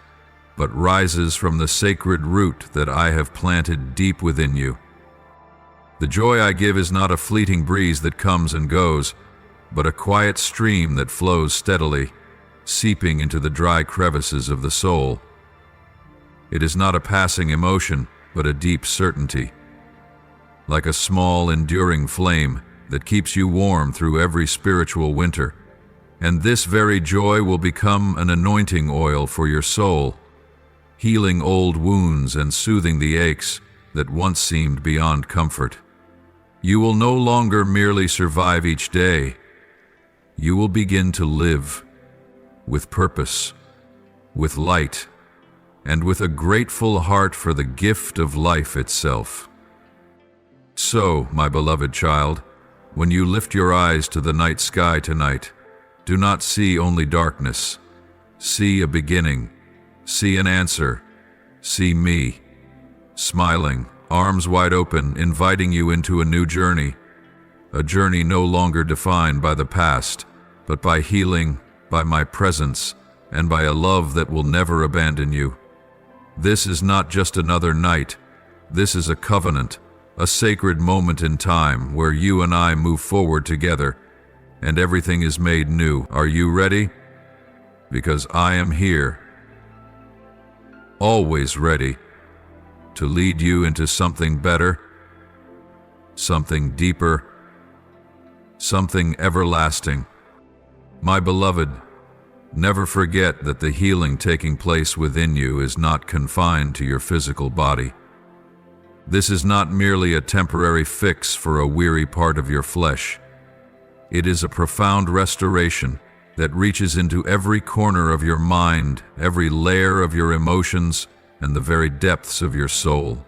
but rises from the sacred root that I have planted deep within you. The joy I give is not a fleeting breeze that comes and goes, but a quiet stream that flows steadily, seeping into the dry crevices of the soul. It is not a passing emotion, but a deep certainty, like a small, enduring flame that keeps you warm through every spiritual winter. And this very joy will become an anointing oil for your soul, healing old wounds and soothing the aches that once seemed beyond comfort. You will no longer merely survive each day. You will begin to live with purpose, with light, and with a grateful heart for the gift of life itself. So, my beloved child, when you lift your eyes to the night sky tonight, do not see only darkness. See a beginning. See an answer. See me, smiling, arms wide open, inviting you into a new journey. A journey no longer defined by the past, but by healing, by my presence, and by a love that will never abandon you. This is not just another night. This is a covenant, a sacred moment in time where you and I move forward together, and everything is made new. Are you ready? Because I am here, always ready, to lead you into something better, something deeper, something everlasting. My beloved, never forget that the healing taking place within you is not confined to your physical body. This is not merely a temporary fix for a weary part of your flesh. It is a profound restoration that reaches into every corner of your mind, every layer of your emotions, and the very depths of your soul.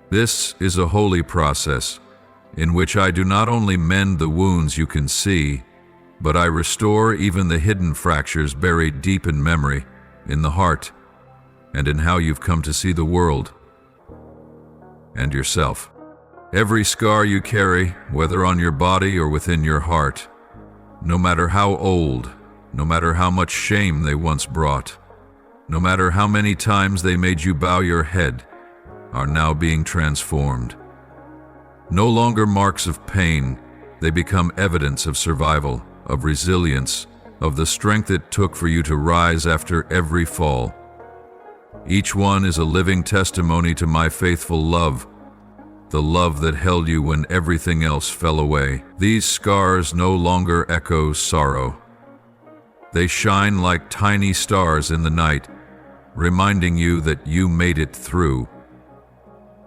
This is a holy process in which I do not only mend the wounds you can see, but I restore even the hidden fractures buried deep in memory, in the heart, and in how you've come to see the world and yourself. Every scar you carry, whether on your body or within your heart, No matter how old, no matter how much shame they once brought, no matter how many times they made you bow your head, are now being transformed. No longer marks of pain, they become evidence of survival, of resilience, of the strength it took for you to rise after every fall. Each one is a living testimony to my faithful love, the love that held you when everything else fell away. These scars no longer echo sorrow. They shine like tiny stars in the night, reminding you that you made it through,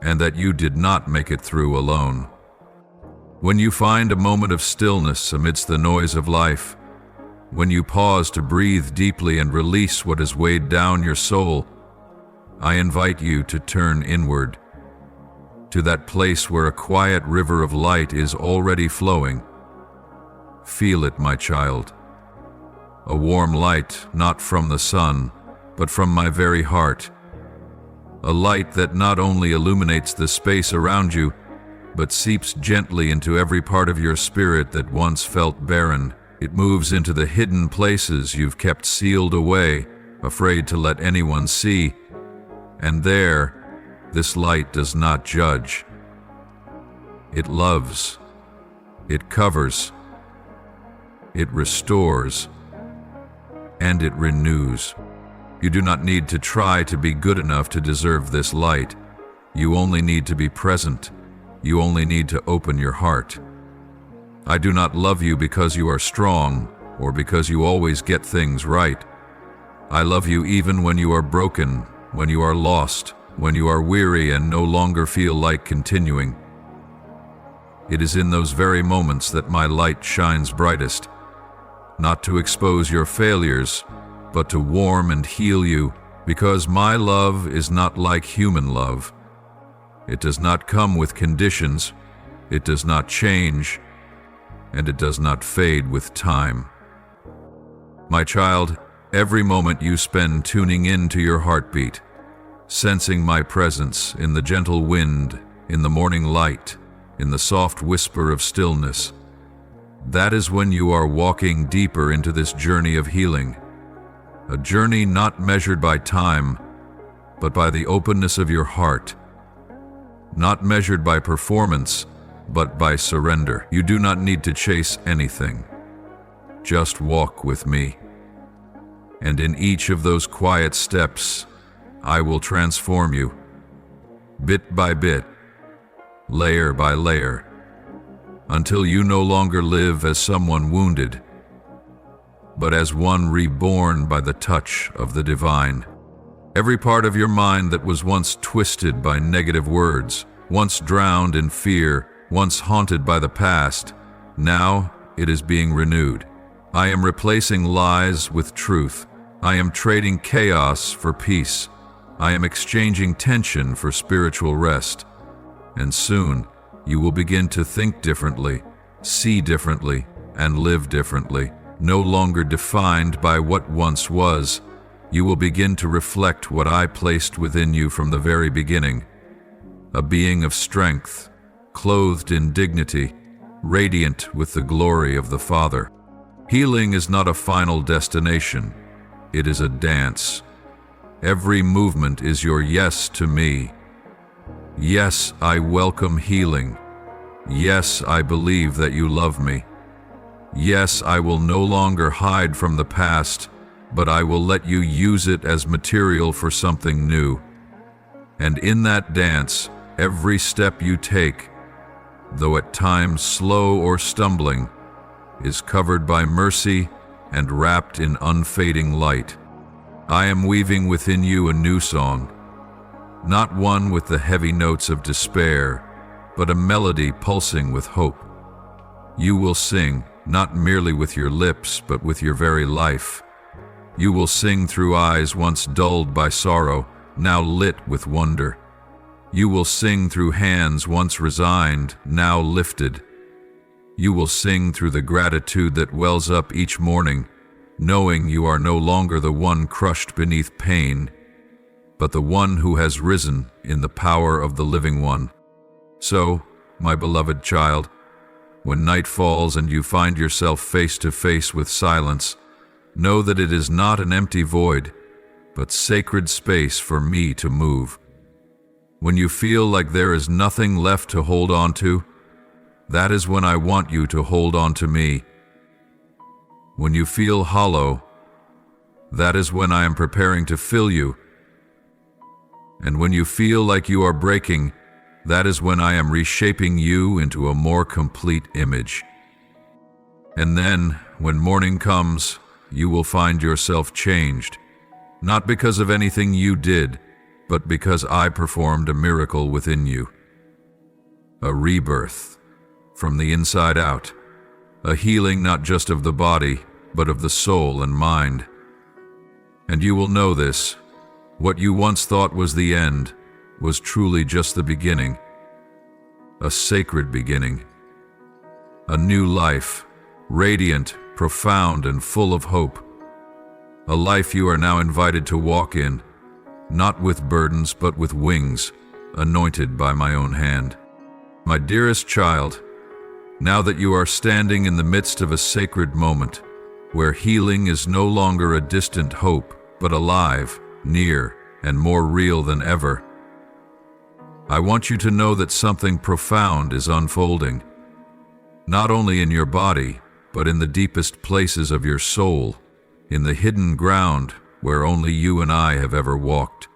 and that you did not make it through alone. When you find a moment of stillness amidst the noise of life, when you pause to breathe deeply and release what has weighed down your soul, I invite you to turn inward, to that place where a quiet river of light is already flowing. Feel it, my child. A warm light, not from the sun, but from my very heart. A light that not only illuminates the space around you, but seeps gently into every part of your spirit that once felt barren. It moves into the hidden places you've kept sealed away, afraid to let anyone see. And there, this light does not judge. It loves. It covers. It restores. And it renews. You do not need to try to be good enough to deserve this light. You only need to be present. You only need to open your heart. I do not love you because you are strong or because you always get things right. I love you even when you are broken, when you are lost, when you are weary and no longer feel like continuing. It is in those very moments that my light shines brightest, not to expose your failures, but to warm and heal you, because my love is not like human love. It does not come with conditions, it does not change, and it does not fade with time. My child, every moment you spend tuning in to your heartbeat, sensing my presence in the gentle wind, in the morning light, in the soft whisper of stillness, that is when you are walking deeper into this journey of healing. A journey not measured by time, but by the openness of your heart. Not measured by performance, but by surrender. You do not need to chase anything. Just walk with me. And in each of those quiet steps, I will transform you, bit by bit, layer by layer, until you no longer live as someone wounded, but as one reborn by the touch of the divine. Every part of your mind that was once twisted by negative words, once drowned in fear, once haunted by the past, now it is being renewed. I am replacing lies with truth. I am trading chaos for peace. I am exchanging tension for spiritual rest. And soon, you will begin to think differently, see differently, and live differently. No longer defined by what once was, you will begin to reflect what I placed within you from the very beginning. A being of strength, clothed in dignity, radiant with the glory of the Father. Healing is not a final destination. It is a dance. Every movement is your yes to me. Yes, I welcome healing. Yes, I believe that you love me. Yes, I will no longer hide from the past, but I will let you use it as material for something new. And in that dance, every step you take, though at times slow or stumbling, is covered by mercy and wrapped in unfading light. I am weaving within you a new song, not one with the heavy notes of despair, but a melody pulsing with hope. You will sing, not merely with your lips, but with your very life. You will sing through eyes once dulled by sorrow, now lit with wonder. You will sing through hands once resigned, now lifted. You will sing through the gratitude that wells up each morning, knowing you are no longer the one crushed beneath pain, but the one who has risen in the power of the living one. So, my beloved child, When night falls and you find yourself face to face with silence, know that it is not an empty void, but sacred space for me to move. When you feel like there is nothing left to hold on to, that is when I want you to hold on to me. When you feel hollow, that is when I am preparing to fill you. And when you feel like you are breaking, that is when I am reshaping you into a more complete image. And then, when morning comes, you will find yourself changed, not because of anything you did, but because I performed a miracle within you. A rebirth, from the inside out, a healing not just of the body, but of the soul and mind. And you will know this. What you once thought was the end was truly just the beginning. A sacred beginning. A new life, radiant, profound, and full of hope. A life you are now invited to walk in, not with burdens but with wings, anointed by my own hand. My dearest child, now that you are standing in the midst of a sacred moment, where healing is no longer a distant hope, but alive, near, and more real than ever, I want you to know that something profound is unfolding, not only in your body, but in the deepest places of your soul, in the hidden ground where only you and I have ever walked.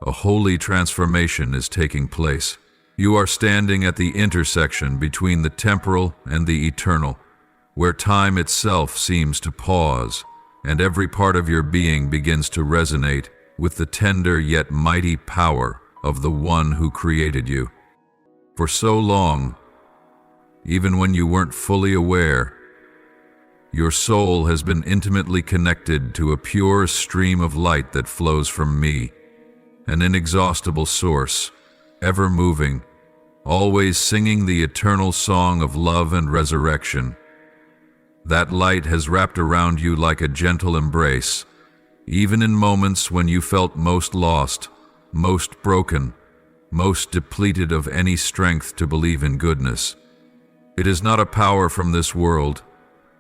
A holy transformation is taking place. You are standing at the intersection between the temporal and the eternal, where time itself seems to pause, and every part of your being begins to resonate with the tender yet mighty power of the one who created you. For so long, even when you weren't fully aware, your soul has been intimately connected to a pure stream of light that flows from me, an inexhaustible source, ever moving, always singing the eternal song of love and resurrection. That light has wrapped around you like a gentle embrace, even in moments when you felt most lost, most broken, most depleted of any strength to believe in goodness. It is not a power from this world.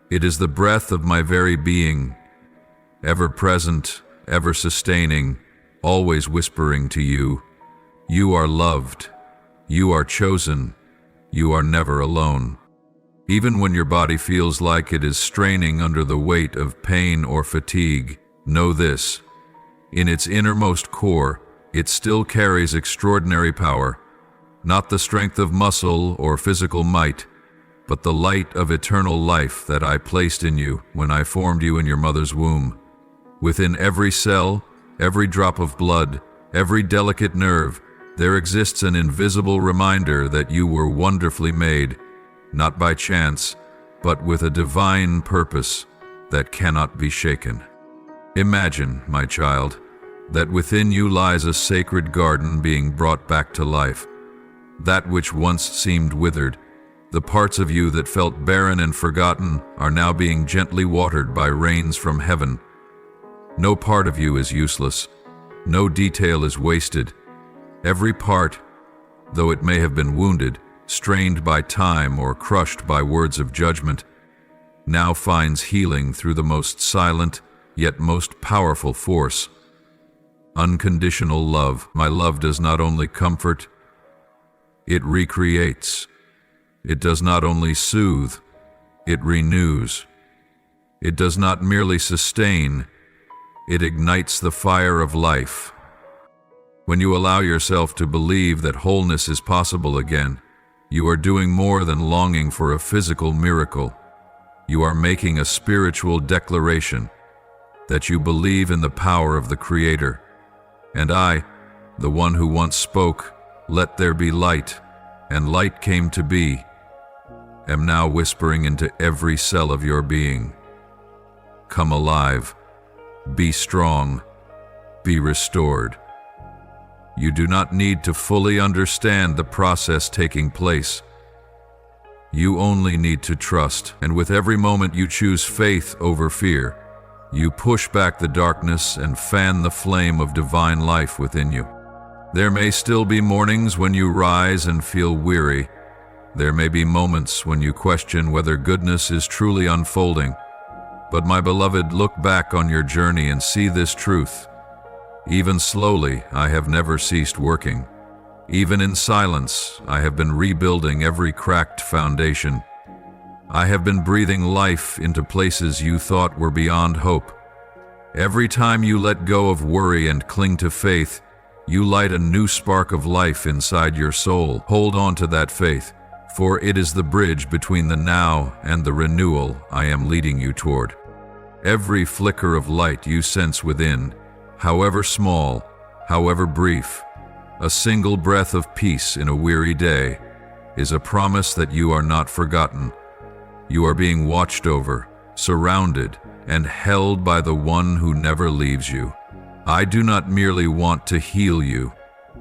It is the breath of my very being, ever present, ever sustaining, always whispering to you, you are loved, you are chosen, you are never alone. Even when your body feels like it is straining under the weight of pain or fatigue, know this: in its innermost core, it still carries extraordinary power, not the strength of muscle or physical might, but the light of eternal life that I placed in you when I formed you in your mother's womb. Within every cell, every drop of blood, every delicate nerve, there exists an invisible reminder that you were wonderfully made, not by chance, but with a divine purpose that cannot be shaken. Imagine, my child, that within you lies a sacred garden being brought back to life. That which once seemed withered, the parts of you that felt barren and forgotten, are now being gently watered by rains from heaven. No part of you is useless. No detail is wasted. Every part, though it may have been wounded, strained by time or crushed by words of judgment, now finds healing through the most silent yet most powerful force. Unconditional love. My love does not only comfort, it recreates. It does not only soothe, it renews. It does not merely sustain, it ignites the fire of life. When you allow yourself to believe that wholeness is possible again, you are doing more than longing for a physical miracle. You are making a spiritual declaration that you believe in the power of the Creator. And I, the one who once spoke, "Let there be light," and light came to be, am now whispering into every cell of your being. Come alive. Be strong. Be restored. You do not need to fully understand the process taking place. You only need to trust, and with every moment you choose faith over fear, you push back the darkness and fan the flame of divine life within you. There may still be mornings when you rise and feel weary, There may be moments when you question whether goodness is truly unfolding. But my beloved, look back on your journey and see this truth. Even slowly, I have never ceased working. Even in silence, I have been rebuilding every cracked foundation. I have been breathing life into places you thought were beyond hope. Every time you let go of worry and cling to faith, you light a new spark of life inside your soul. Hold on to that faith, for it is the bridge between the now and the renewal I am leading you toward. Every flicker of light you sense within, however small, however brief, a single breath of peace in a weary day, is a promise that you are not forgotten. You are being watched over, surrounded, and held by the one who never leaves you. I do not merely want to heal you.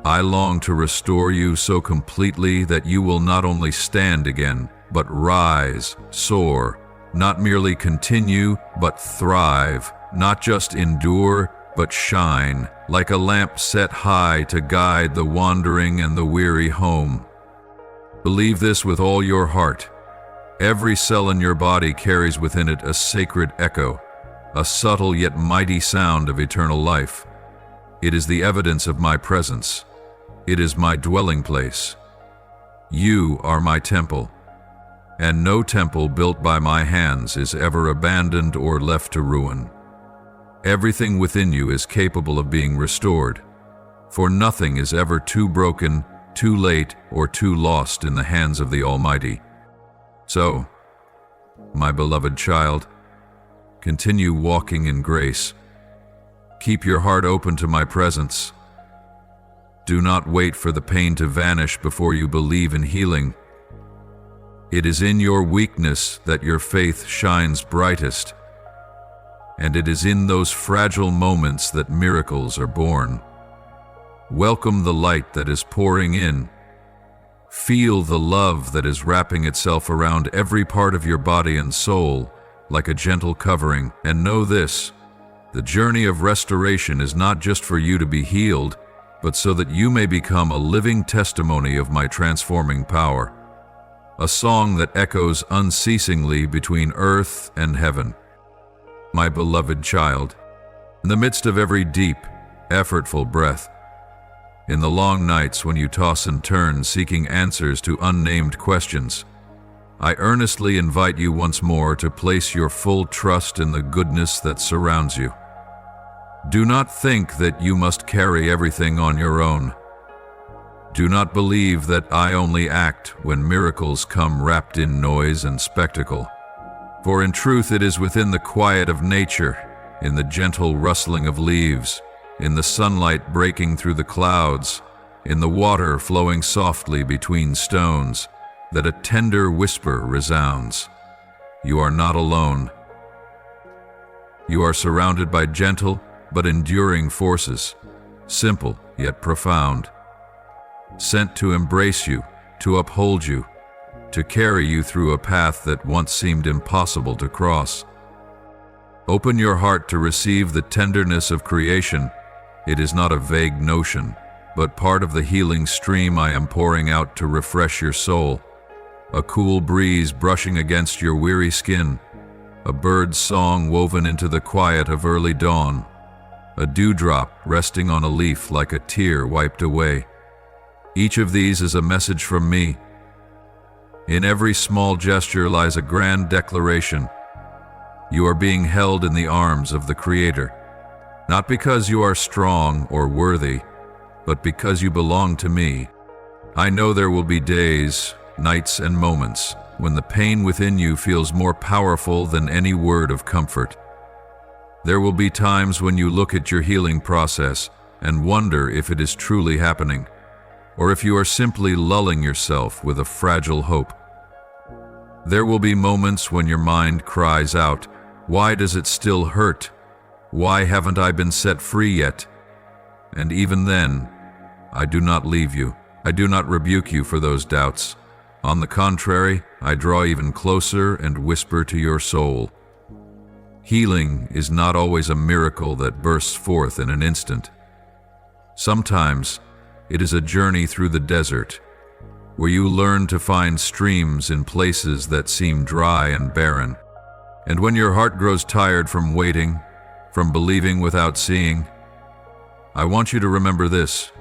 I long to restore you so completely that you will not only stand again, but rise, soar, not merely continue, but thrive, not just endure, but shine, like a lamp set high to guide the wandering and the weary home. Believe this with all your heart. Every cell in your body carries within it a sacred echo, a subtle yet mighty sound of eternal life. It is the evidence of my presence. It is my dwelling place. You are my temple, and no temple built by my hands is ever abandoned or left to ruin. Everything within you is capable of being restored, for nothing is ever too broken, too late, or too lost in the hands of the Almighty. So, my beloved child, continue walking in grace. Keep your heart open to my presence. Do not wait for the pain to vanish before you believe in healing. It is in your weakness that your faith shines brightest, and it is in those fragile moments that miracles are born. Welcome the light that is pouring in. Feel the love that is wrapping itself around every part of your body and soul like a gentle covering. And know this, the journey of restoration is not just for you to be healed, but so that you may become a living testimony of my transforming power. A song that echoes unceasingly between earth and heaven. My beloved child, in the midst of every deep, effortful breath, in the long nights when you toss and turn seeking answers to unnamed questions, I earnestly invite you once more to place your full trust in the goodness that surrounds you. Do not think that you must carry everything on your own. Do not believe that I only act when miracles come wrapped in noise and spectacle. For in truth it is within the quiet of nature, in the gentle rustling of leaves, in the sunlight breaking through the clouds, in the water flowing softly between stones, that a tender whisper resounds. You are not alone. You are surrounded by gentle but enduring forces, simple yet profound, sent to embrace you, to uphold you, to carry you through a path that once seemed impossible to cross. Open your heart to receive the tenderness of creation. It is not a vague notion, but part of the healing stream I am pouring out to refresh your soul. A cool breeze brushing against your weary skin, a bird's song woven into the quiet of early dawn, a dewdrop resting on a leaf like a tear wiped away. Each of these is a message from me. In every small gesture lies a grand declaration. You are being held in the arms of the Creator, not because you are strong or worthy, but because you belong to me. I know there will be days, nights, and moments when the pain within you feels more powerful than any word of comfort. There will be times when you look at your healing process and wonder if it is truly happening, or if you are simply lulling yourself with a fragile hope. There will be moments when your mind cries out, "Why does it still hurt? Why haven't I been set free yet?" And even then, I do not leave you. I do not rebuke you for those doubts. On the contrary, I draw even closer and whisper to your soul. Healing is not always a miracle that bursts forth in an instant. Sometimes, it is a journey through the desert, where you learn to find streams in places that seem dry and barren. And when your heart grows tired from waiting, from believing without seeing, I want you to remember this: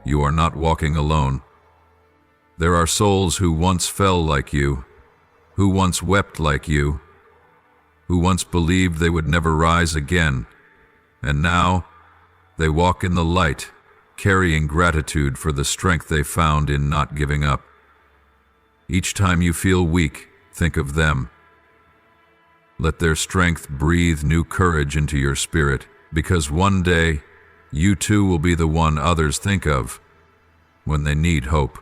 you are not walking alone. There are souls who once fell like you, who once wept like you, who once believed they would never rise again, and now they walk in the light, carrying gratitude for the strength they found in not giving up. Each time you feel weak, think of them. Let their strength breathe new courage into your spirit, because one day you too will be the one others think of when they need hope.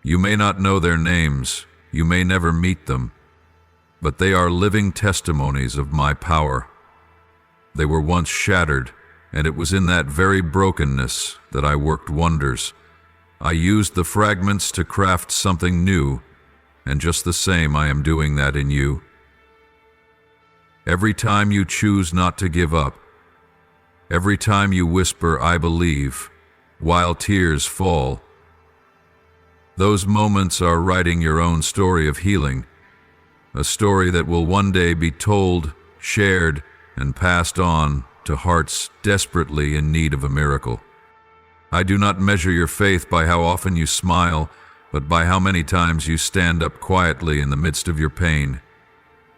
You may not know their names, you may never meet them, but they are living testimonies of my power. They were once shattered, and it was in that very brokenness that I worked wonders. I used the fragments to craft something new, and just the same I am doing that in you. Every time you choose not to give up, every time you whisper, "I believe," while tears fall, those moments are writing your own story of healing, a story that will one day be told, shared, and passed on to hearts desperately in need of a miracle. I do not measure your faith by how often you smile, but by how many times you stand up quietly in the midst of your pain.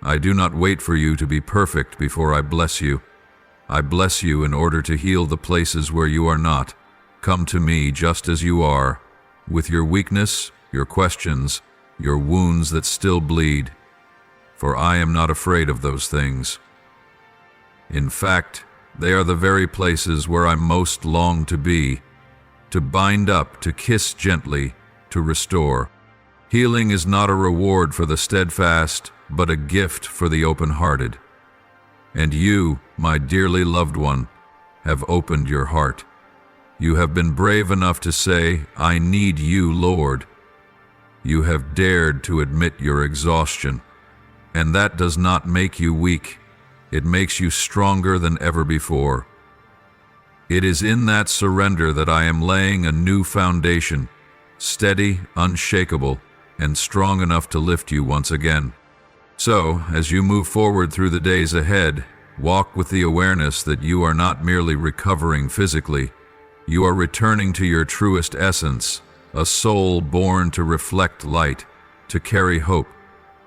I do not wait for you to be perfect before I bless you. I bless you in order to heal the places where you are not. Come to me just as you are, with your weakness, your questions, your wounds that still bleed, for I am not afraid of those things. In fact, they are the very places where I most long to be, to bind up, to kiss gently, to restore. Healing is not a reward for the steadfast, but a gift for the open-hearted. And you, my dearly loved one, have opened your heart. You have been brave enough to say, "I need you, Lord." You have dared to admit your exhaustion, and that does not make you weak. It makes you stronger than ever before. It is in that surrender that I am laying a new foundation, steady, unshakable, and strong enough to lift you once again. So, as you move forward through the days ahead, walk with the awareness that you are not merely recovering physically, you are returning to your truest essence, a soul born to reflect light, to carry hope,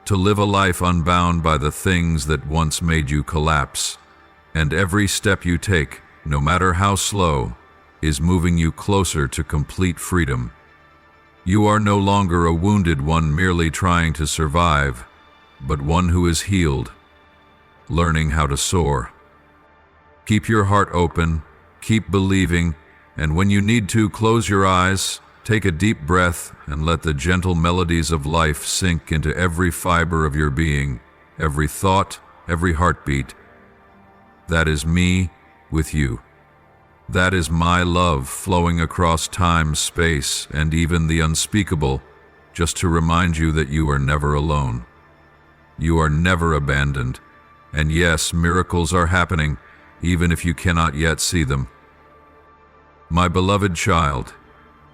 to live a life unbound by the things that once made you collapse. And every step you take, no matter how slow, is moving you closer to complete freedom. You are no longer a wounded one merely trying to survive, but one who is healed, learning how to soar. Keep your heart open, keep believing, and when you need to, close your eyes, take a deep breath, and let the gentle melodies of life sink into every fiber of your being, every thought, every heartbeat. That is me with you. That is my love flowing across time, space, and even the unspeakable, just to remind you that you are never alone. You are never abandoned. And yes, miracles are happening, even if you cannot yet see them. My beloved child,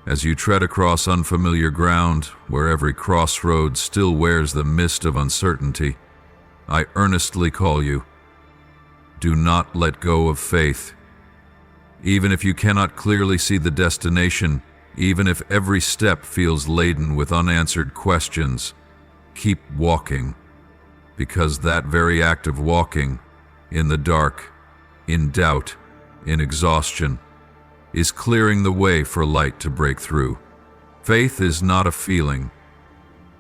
as you tread across unfamiliar ground, where every crossroad still wears the mist of uncertainty, I earnestly call you. Do not let go of faith. Even if you cannot clearly see the destination, even if every step feels laden with unanswered questions, keep walking, because that very act of walking, in the dark, in doubt, in exhaustion, is clearing the way for light to break through. Faith is not a feeling.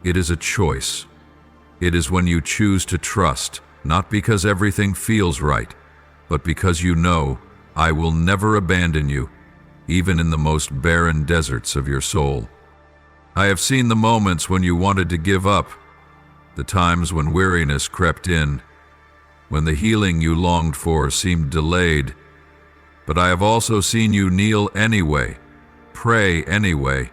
It is a choice. It is when you choose to trust, not because everything feels right, but because you know, I will never abandon you, even in the most barren deserts of your soul. I have seen the moments when you wanted to give up, the times when weariness crept in, when the healing you longed for seemed delayed. But I have also seen you kneel anyway, pray anyway,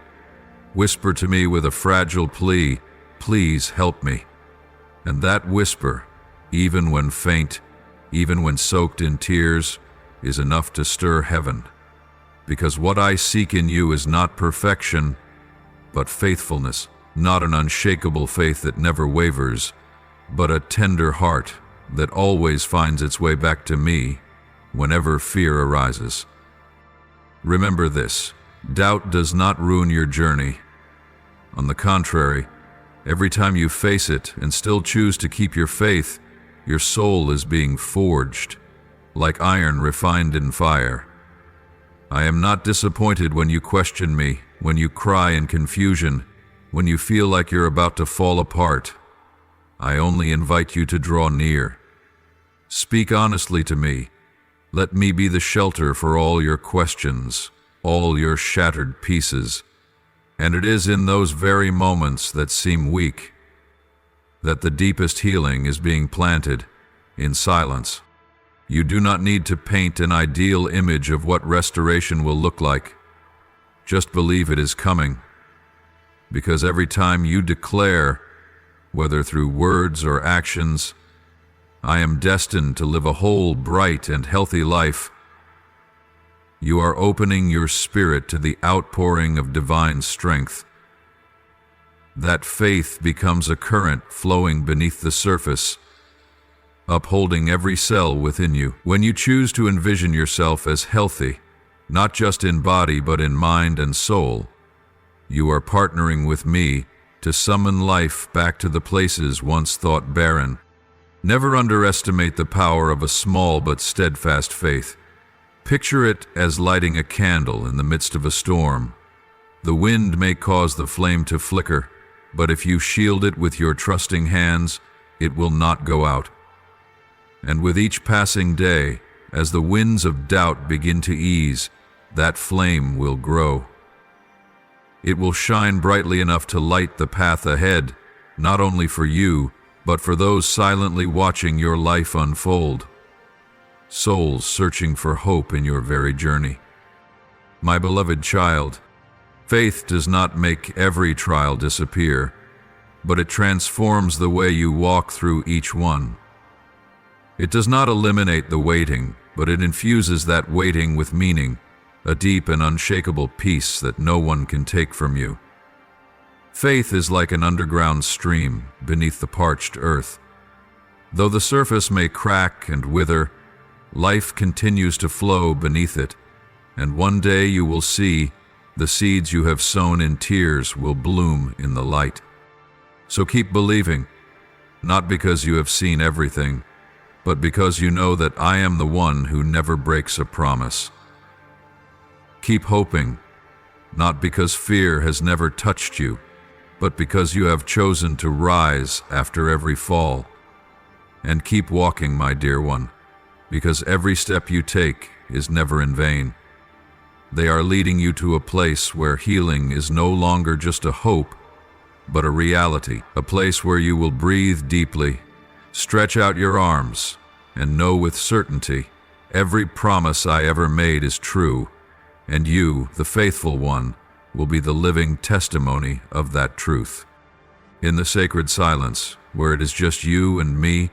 whisper to me with a fragile plea, "Please help me." And that whisper, even when faint, even when soaked in tears, is enough to stir heaven. Because what I seek in you is not perfection, but faithfulness, not an unshakable faith that never wavers, but a tender heart that always finds its way back to me whenever fear arises. Remember this: doubt does not ruin your journey. On the contrary, every time you face it and still choose to keep your faith, your soul is being forged, like iron refined in fire. I am not disappointed when you question me, when you cry in confusion, when you feel like you're about to fall apart. I only invite you to draw near. Speak honestly to me. Let me be the shelter for all your questions, all your shattered pieces. And it is in those very moments that seem weak that the deepest healing is being planted in silence. You do not need to paint an ideal image of what restoration will look like. Just believe it is coming. Because every time you declare, whether through words or actions, I am destined to live a whole, bright, and healthy life, you are opening your spirit to the outpouring of divine strength. That faith becomes a current flowing beneath the surface, upholding every cell within you. When you choose to envision yourself as healthy, not just in body but in mind and soul, you are partnering with me to summon life back to the places once thought barren. Never underestimate the power of a small but steadfast faith. Picture it as lighting a candle in the midst of a storm. The wind may cause the flame to flicker, but if you shield it with your trusting hands, it will not go out. And with each passing day, as the winds of doubt begin to ease, that flame will grow. It will shine brightly enough to light the path ahead, not only for you, but for those silently watching your life unfold. Souls searching for hope in your very journey. My beloved child, faith does not make every trial disappear, but it transforms the way you walk through each one. It does not eliminate the waiting, but it infuses that waiting with meaning, a deep and unshakable peace that no one can take from you. Faith is like an underground stream beneath the parched earth. Though the surface may crack and wither, life continues to flow beneath it, and one day you will see the seeds you have sown in tears will bloom in the light. So keep believing, not because you have seen everything, but because you know that I am the one who never breaks a promise. Keep hoping, not because fear has never touched you, but because you have chosen to rise after every fall. And keep walking, my dear one, because every step you take is never in vain. They are leading you to a place where healing is no longer just a hope, but a reality, a place where you will breathe deeply, stretch out your arms, and know with certainty every promise I ever made is true, and you, the faithful one, will be the living testimony of that truth. In the sacred silence, where it is just you and me,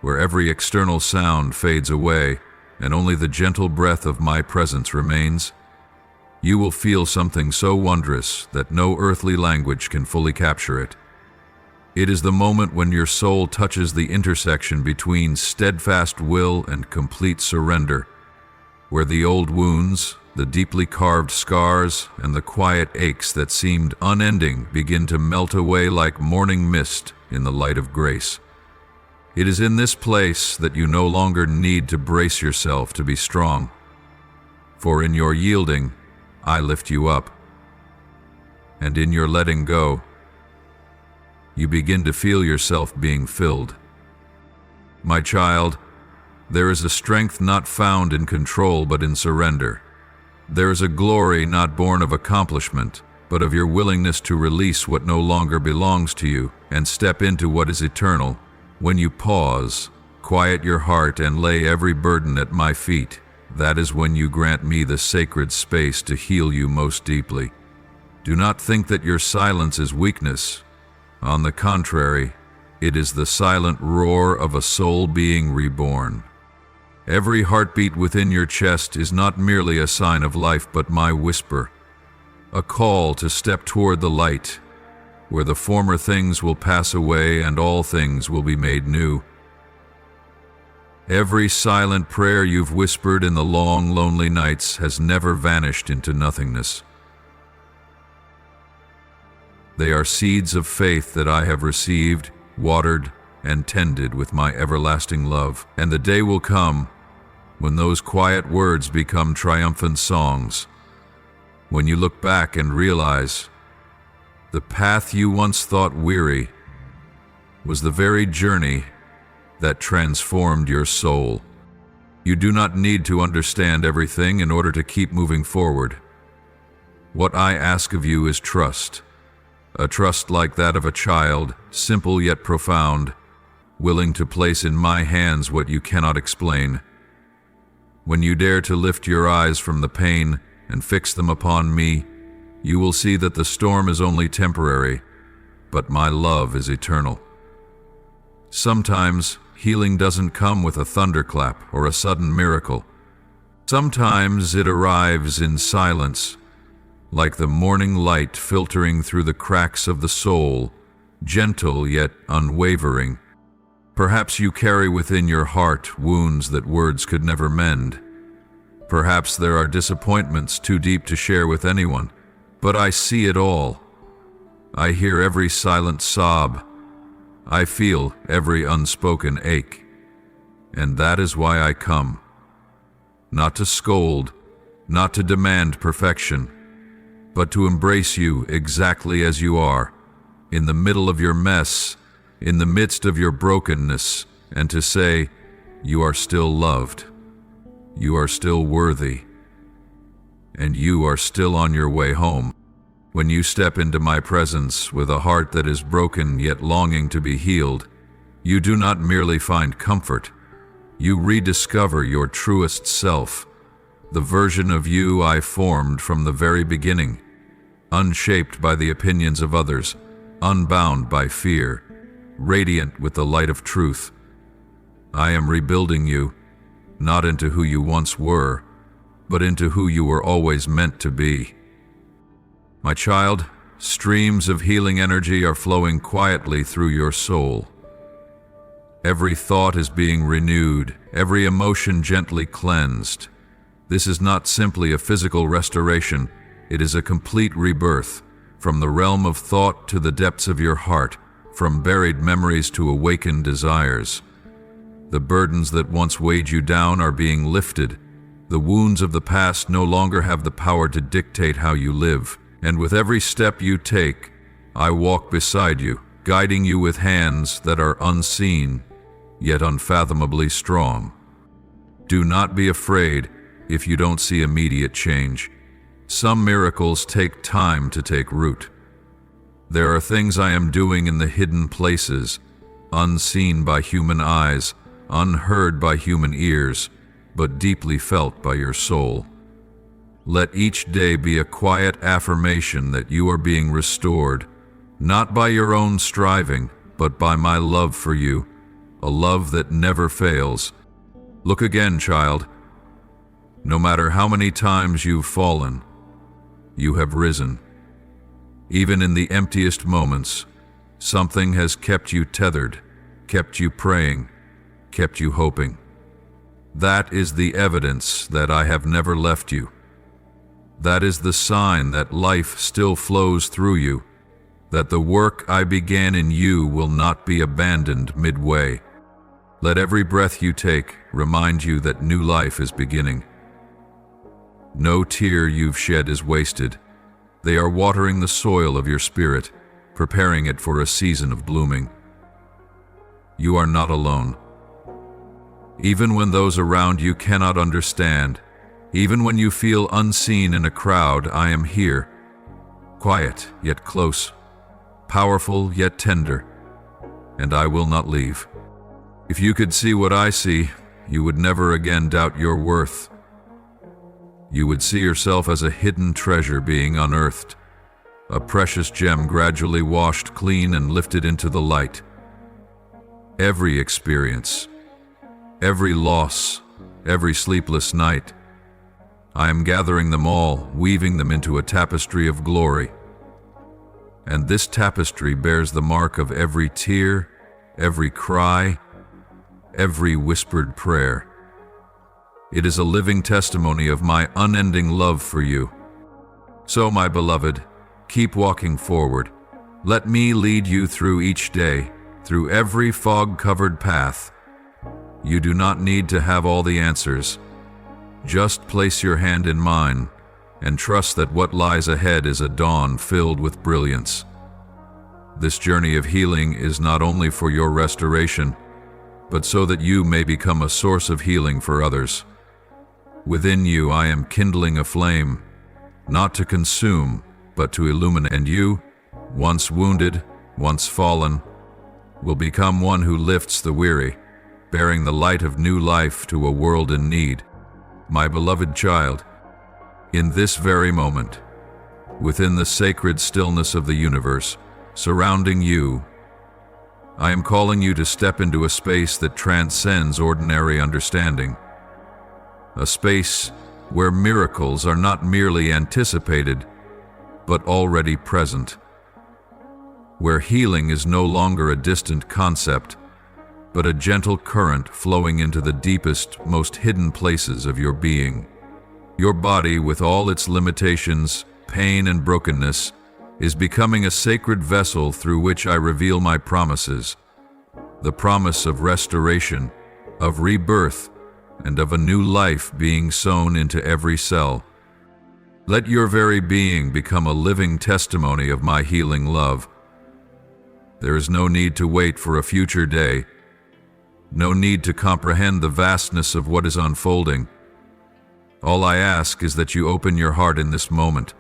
where every external sound fades away and only the gentle breath of my presence remains, you will feel something so wondrous that no earthly language can fully capture it. It is the moment when your soul touches the intersection between steadfast will and complete surrender, where the old wounds, the deeply carved scars, and the quiet aches that seemed unending begin to melt away like morning mist in the light of grace. It is in this place that you no longer need to brace yourself to be strong, for in your yielding, I lift you up, and in your letting go, you begin to feel yourself being filled. My child, there is a strength not found in control but in surrender. There is a glory not born of accomplishment, but of your willingness to release what no longer belongs to you and step into what is eternal. When you pause, quiet your heart, and lay every burden at my feet, that is when you grant me the sacred space to heal you most deeply. Do not think that your silence is weakness. On the contrary, it is the silent roar of a soul being reborn. Every heartbeat within your chest is not merely a sign of life, but my whisper, a call to step toward the light, where the former things will pass away and all things will be made new. Every silent prayer you've whispered in the long, lonely nights has never vanished into nothingness. They are seeds of faith that I have received, watered, and tended with my everlasting love. And the day will come when those quiet words become triumphant songs, when you look back and realize the path you once thought weary was the very journey that transformed your soul. You do not need to understand everything in order to keep moving forward. What I ask of you is trust. A trust like that of a child, simple yet profound, willing to place in my hands what you cannot explain. When you dare to lift your eyes from the pain and fix them upon me, you will see that the storm is only temporary, but my love is eternal. Sometimes healing doesn't come with a thunderclap or a sudden miracle. Sometimes it arrives in silence, like the morning light filtering through the cracks of the soul, gentle yet unwavering. Perhaps you carry within your heart wounds that words could never mend. Perhaps there are disappointments too deep to share with anyone, but I see it all. I hear every silent sob. I feel every unspoken ache. And that is why I come. Not to scold, not to demand perfection, but to embrace you exactly as you are, in the middle of your mess, in the midst of your brokenness, and to say, you are still loved, you are still worthy, and you are still on your way home. When you step into my presence with a heart that is broken yet longing to be healed, you do not merely find comfort, you rediscover your truest self, the version of you I formed from the very beginning, unshaped by the opinions of others, unbound by fear, radiant with the light of truth. I am rebuilding you, not into who you once were, but into who you were always meant to be. My child, streams of healing energy are flowing quietly through your soul. Every thought is being renewed, every emotion gently cleansed. This is not simply a physical restoration, it is a complete rebirth, from the realm of thought to the depths of your heart, from buried memories to awakened desires. The burdens that once weighed you down are being lifted. The wounds of the past no longer have the power to dictate how you live. And with every step you take, I walk beside you, guiding you with hands that are unseen, yet unfathomably strong. Do not be afraid if you don't see immediate change. Some miracles take time to take root. There are things I am doing in the hidden places, unseen by human eyes, unheard by human ears, but deeply felt by your soul. Let each day be a quiet affirmation that you are being restored, not by your own striving, but by my love for you, a love that never fails. Look again, child. No matter how many times you've fallen, you have risen. Even in the emptiest moments, something has kept you tethered, kept you praying, kept you hoping. That is the evidence that I have never left you. That is the sign that life still flows through you, that the work I began in you will not be abandoned midway. Let every breath you take remind you that new life is beginning. No tear you've shed is wasted. They are watering the soil of your spirit, preparing it for a season of blooming. You are not alone. Even when those around you cannot understand, even when you feel unseen in a crowd, I am here, quiet yet close, powerful yet tender, and I will not leave. If you could see what I see, you would never again doubt your worth. You would see yourself as a hidden treasure being unearthed, a precious gem gradually washed clean and lifted into the light. Every experience, every loss, every sleepless night, I am gathering them all, weaving them into a tapestry of glory. And this tapestry bears the mark of every tear, every cry, every whispered prayer. It is a living testimony of my unending love for you. So, my beloved, keep walking forward. Let me lead you through each day, through every fog-covered path. You do not need to have all the answers. Just place your hand in mine and trust that what lies ahead is a dawn filled with brilliance. This journey of healing is not only for your restoration, but so that you may become a source of healing for others. Within you I am kindling a flame, not to consume, but to illuminate. And you, once wounded, once fallen, will become one who lifts the weary, bearing the light of new life to a world in need. My beloved child, in this very moment, within the sacred stillness of the universe, surrounding you, I am calling you to step into a space that transcends ordinary understanding. A space where miracles are not merely anticipated, but already present. Where healing is no longer a distant concept, but a gentle current flowing into the deepest, most hidden places of your being. Your body, with all its limitations, pain, and brokenness, is becoming a sacred vessel through which I reveal my promises, the promise of restoration, of rebirth, and of a new life being sown into every cell. Let your very being become a living testimony of my healing love. There is no need to wait for a future day, no need to comprehend the vastness of what is unfolding. All I ask is that you open your heart in this moment.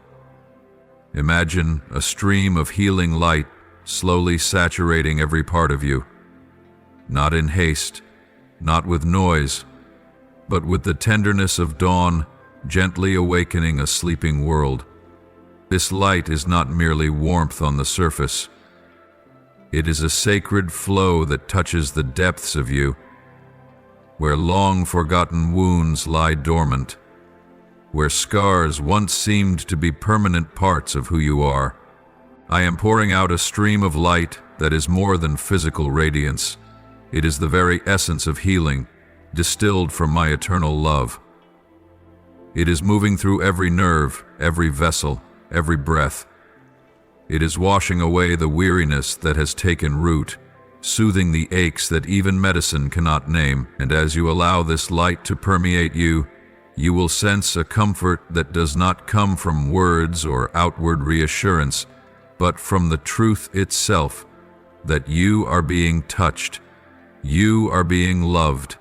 Imagine a stream of healing light slowly saturating every part of you, not in haste, not with noise, but with the tenderness of dawn gently awakening a sleeping world. This light is not merely warmth on the surface. It is a sacred flow that touches the depths of you, where long-forgotten wounds lie dormant, where scars once seemed to be permanent parts of who you are. I am pouring out a stream of light that is more than physical radiance. It is the very essence of healing, distilled from my eternal love. It is moving through every nerve, every vessel, every breath. It is washing away the weariness that has taken root, soothing the aches that even medicine cannot name. And as you allow this light to permeate you, you will sense a comfort that does not come from words or outward reassurance, but from the truth itself, that you are being touched, you are being loved,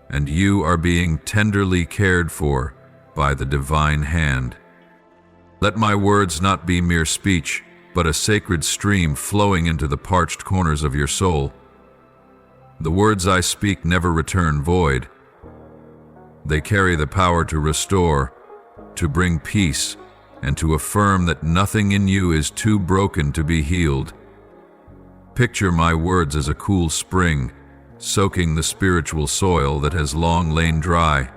and you are being tenderly cared for by the divine hand. Let my words not be mere speech, but a sacred stream flowing into the parched corners of your soul. The words I speak never return void. They carry the power to restore, to bring peace, and to affirm that nothing in you is too broken to be healed. Picture my words as a cool spring, soaking the spiritual soil that has long lain dry,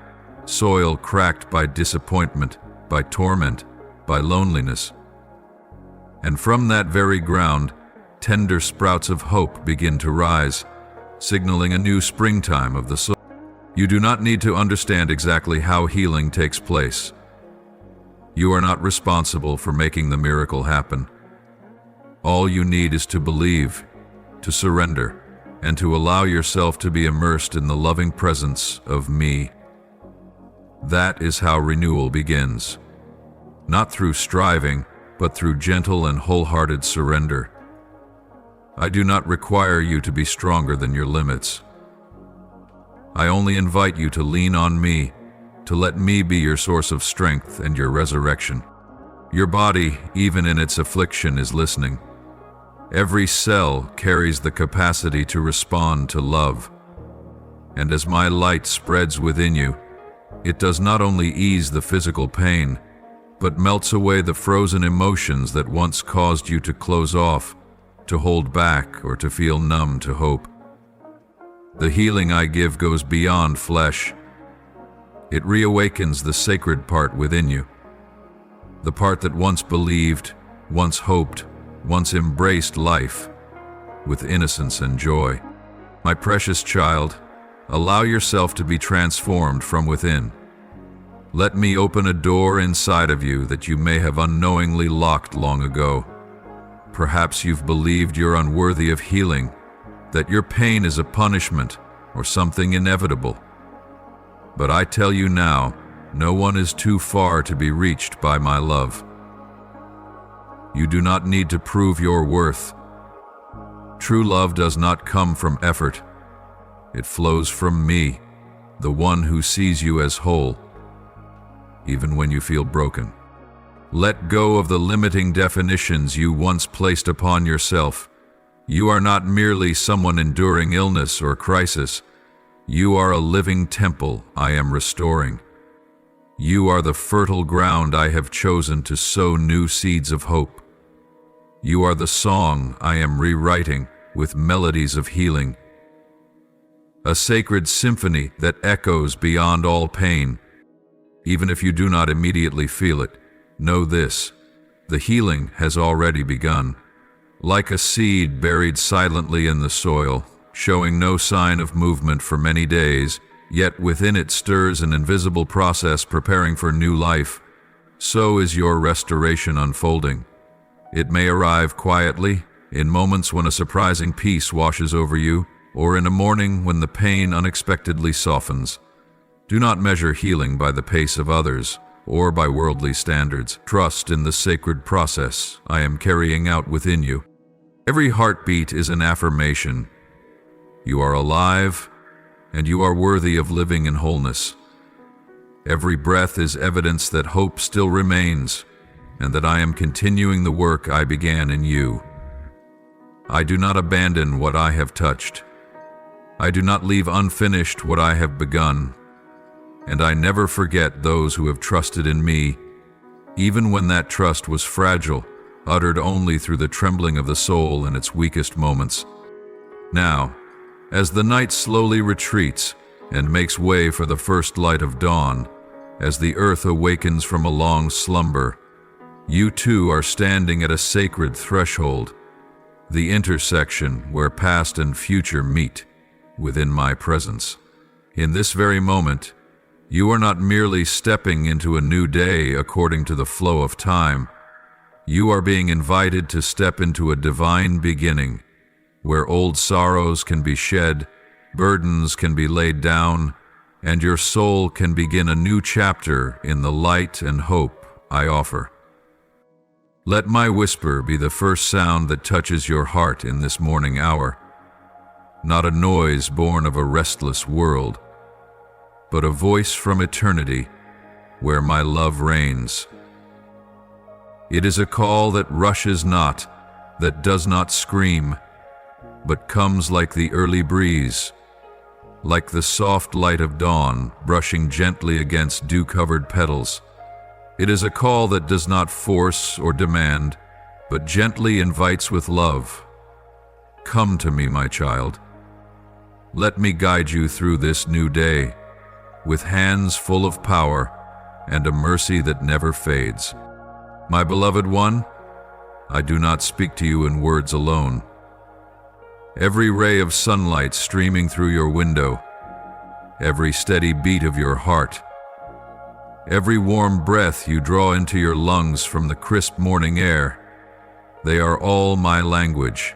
soil cracked by disappointment, by torment, by loneliness. And from that very ground, tender sprouts of hope begin to rise, signaling a new springtime of the soul. You do not need to understand exactly how healing takes place. You are not responsible for making the miracle happen. All you need is to believe, to surrender, and to allow yourself to be immersed in the loving presence of me. That is how renewal begins. Not through striving, but through gentle and wholehearted surrender. I do not require you to be stronger than your limits. I only invite you to lean on me, to let me be your source of strength and your resurrection. Your body, even in its affliction, is listening. Every cell carries the capacity to respond to love. And as my light spreads within you, it does not only ease the physical pain, but melts away the frozen emotions that once caused you to close off, to hold back, or to feel numb to hope. The healing I give goes beyond flesh. It reawakens the sacred part within you, the part that once believed, once hoped, once embraced life with innocence and joy. My precious child, allow yourself to be transformed from within. Let me open a door inside of you that you may have unknowingly locked long ago. Perhaps you've believed you're unworthy of healing, that your pain is a punishment or something inevitable. But I tell you now, no one is too far to be reached by my love. You do not need to prove your worth. True love does not come from effort. It flows from me, the one who sees you as whole, even when you feel broken. Let go of the limiting definitions you once placed upon yourself. You are not merely someone enduring illness or crisis. You are a living temple I am restoring. You are the fertile ground I have chosen to sow new seeds of hope. You are the song I am rewriting with melodies of healing. A sacred symphony that echoes beyond all pain. Even if you do not immediately feel it, know this: the healing has already begun. Like a seed buried silently in the soil, showing no sign of movement for many days, yet within it stirs an invisible process preparing for new life, so is your restoration unfolding. It may arrive quietly, in moments when a surprising peace washes over you, or in a morning when the pain unexpectedly softens. Do not measure healing by the pace of others, or by worldly standards. Trust in the sacred process I am carrying out within you. Every heartbeat is an affirmation. You are alive, and you are worthy of living in wholeness. Every breath is evidence that hope still remains, and that I am continuing the work I began in you. I do not abandon what I have touched. I do not leave unfinished what I have begun. And I never forget those who have trusted in me, even when that trust was fragile, uttered only through the trembling of the soul in its weakest moments. Now, as the night slowly retreats and makes way for the first light of dawn, as the earth awakens from a long slumber, you too are standing at a sacred threshold, the intersection where past and future meet within my presence. In this very moment, you are not merely stepping into a new day according to the flow of time. You are being invited to step into a divine beginning, where old sorrows can be shed, burdens can be laid down, and your soul can begin a new chapter in the light and hope I offer. Let my whisper be the first sound that touches your heart in this morning hour. Not a noise born of a restless world, but a voice from eternity where my love reigns. It is a call that rushes not, that does not scream, but comes like the early breeze, like the soft light of dawn brushing gently against dew-covered petals. It is a call that does not force or demand, but gently invites with love. Come to me, my child. Let me guide you through this new day, with hands full of power and a mercy that never fades. My beloved one, I do not speak to you in words alone. Every ray of sunlight streaming through your window, every steady beat of your heart, every warm breath you draw into your lungs from the crisp morning air, they are all my language,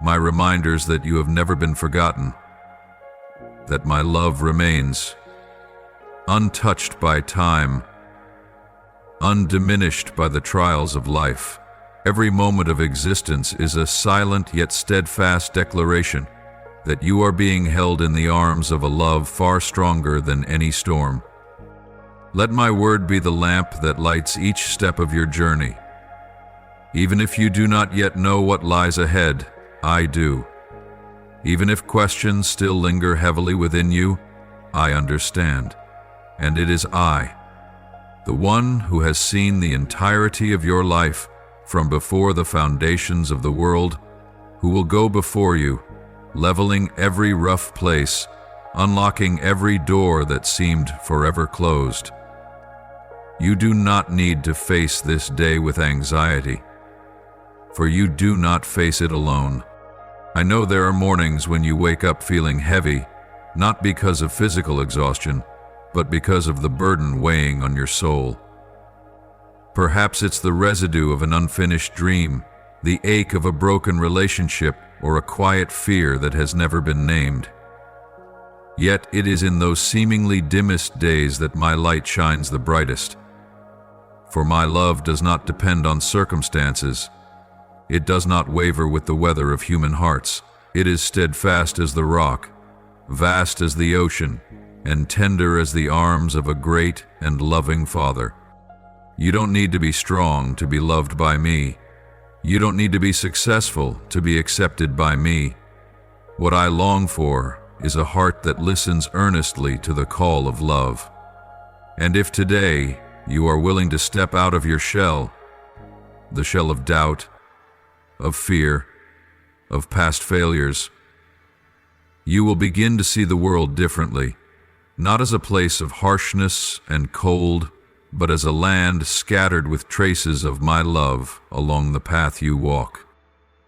my reminders that you have never been forgotten, that my love remains, untouched by time, undiminished by the trials of life. Every moment of existence is a silent yet steadfast declaration that you are being held in the arms of a love far stronger than any storm. Let my word be the lamp that lights each step of your journey. Even if you do not yet know what lies ahead, I do. Even if questions still linger heavily within you, I understand. And it is I, the one who has seen the entirety of your life from before the foundations of the world, who will go before you, leveling every rough place unlocking every door that seemed forever closed. You do not need to face this day with anxiety, for you do not face it alone. I know there are mornings when you wake up feeling heavy, not because of physical exhaustion, but because of the burden weighing on your soul. Perhaps it's the residue of an unfinished dream, the ache of a broken relationship, or a quiet fear that has never been named. Yet it is in those seemingly dimmest days that my light shines the brightest. For my love does not depend on circumstances. It does not waver with the weather of human hearts. It is steadfast as the rock, vast as the ocean, and tender as the arms of a great and loving Father. You don't need to be strong to be loved by me. You don't need to be successful to be accepted by me. What I long for is a heart that listens earnestly to the call of love. And if today you are willing to step out of your shell, the shell of doubt, of fear, of past failures, you will begin to see the world differently, not as a place of harshness and cold, but as a land scattered with traces of my love along the path you walk.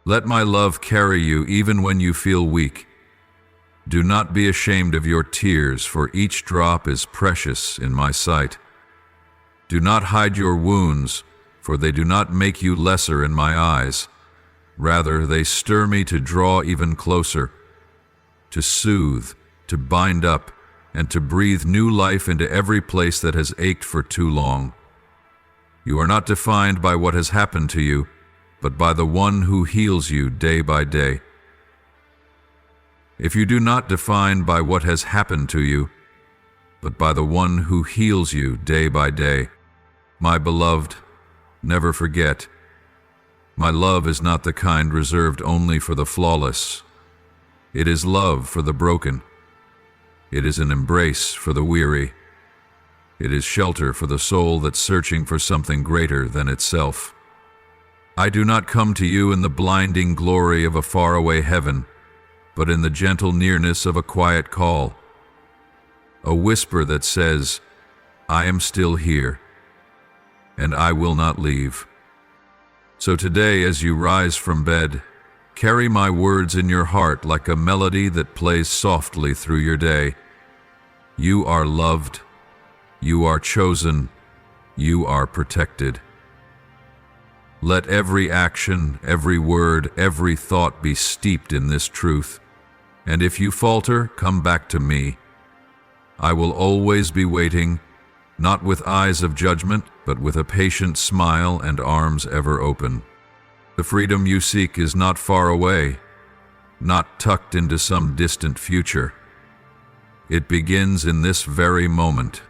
Let my love carry you even when you feel weak. Do not be ashamed of your tears, for each drop is precious in my sight. Do not hide your wounds, for they do not make you lesser in my eyes. Rather, they stir me to draw even closer, to soothe, to bind up, and to breathe new life into every place that has ached for too long. You are not defined by what has happened to you, but by the one who heals you day by day. If you do not define by what has happened to you, but by the one who heals you day by day, my beloved, never forget, my love is not the kind reserved only for the flawless. It is love for the broken. It is an embrace for the weary. It is shelter for the soul that's searching for something greater than itself. I do not come to you in the blinding glory of a faraway heaven, but in the gentle nearness of a quiet call, a whisper that says, I am still here, and I will not leave. So today, as you rise from bed, carry my words in your heart like a melody that plays softly through your day. You are loved, you are chosen, you are protected. Let every action, every word, every thought be steeped in this truth. And if you falter, come back to me. I will always be waiting, not with eyes of judgment, but with a patient smile and arms ever open. The freedom you seek is not far away, not tucked into some distant future. It begins in this very moment,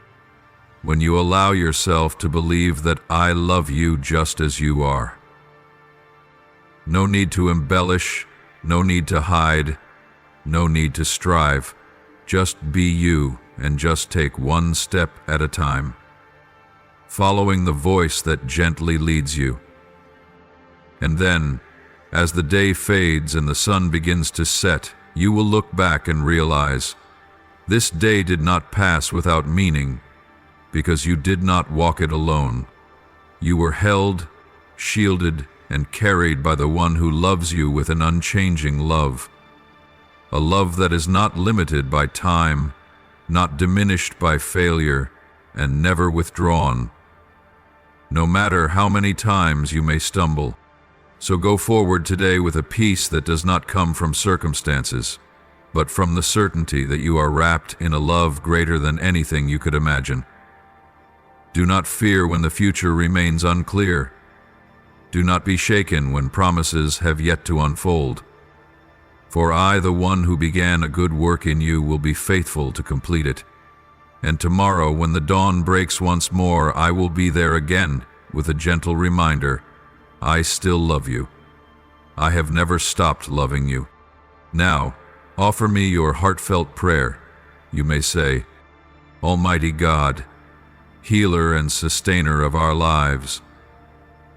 when you allow yourself to believe that I love you just as you are. No need to embellish, no need to hide, no need to strive. Just be you and just take one step at a time, following the voice that gently leads you. And then, as the day fades and the sun begins to set, you will look back and realize, this day did not pass without meaning, because you did not walk it alone. You were held, shielded, and carried by the one who loves you with an unchanging love. A love that is not limited by time, not diminished by failure, and never withdrawn. No matter how many times you may stumble, so go forward today with a peace that does not come from circumstances, but from the certainty that you are wrapped in a love greater than anything you could imagine. Do not fear when the future remains unclear. Do not be shaken when promises have yet to unfold. For I, the one who began a good work in you, will be faithful to complete it. And tomorrow, when the dawn breaks once more, I will be there again with a gentle reminder, I still love you. I have never stopped loving you. Now, offer me your heartfelt prayer. You may say, Almighty God, healer and sustainer of our lives,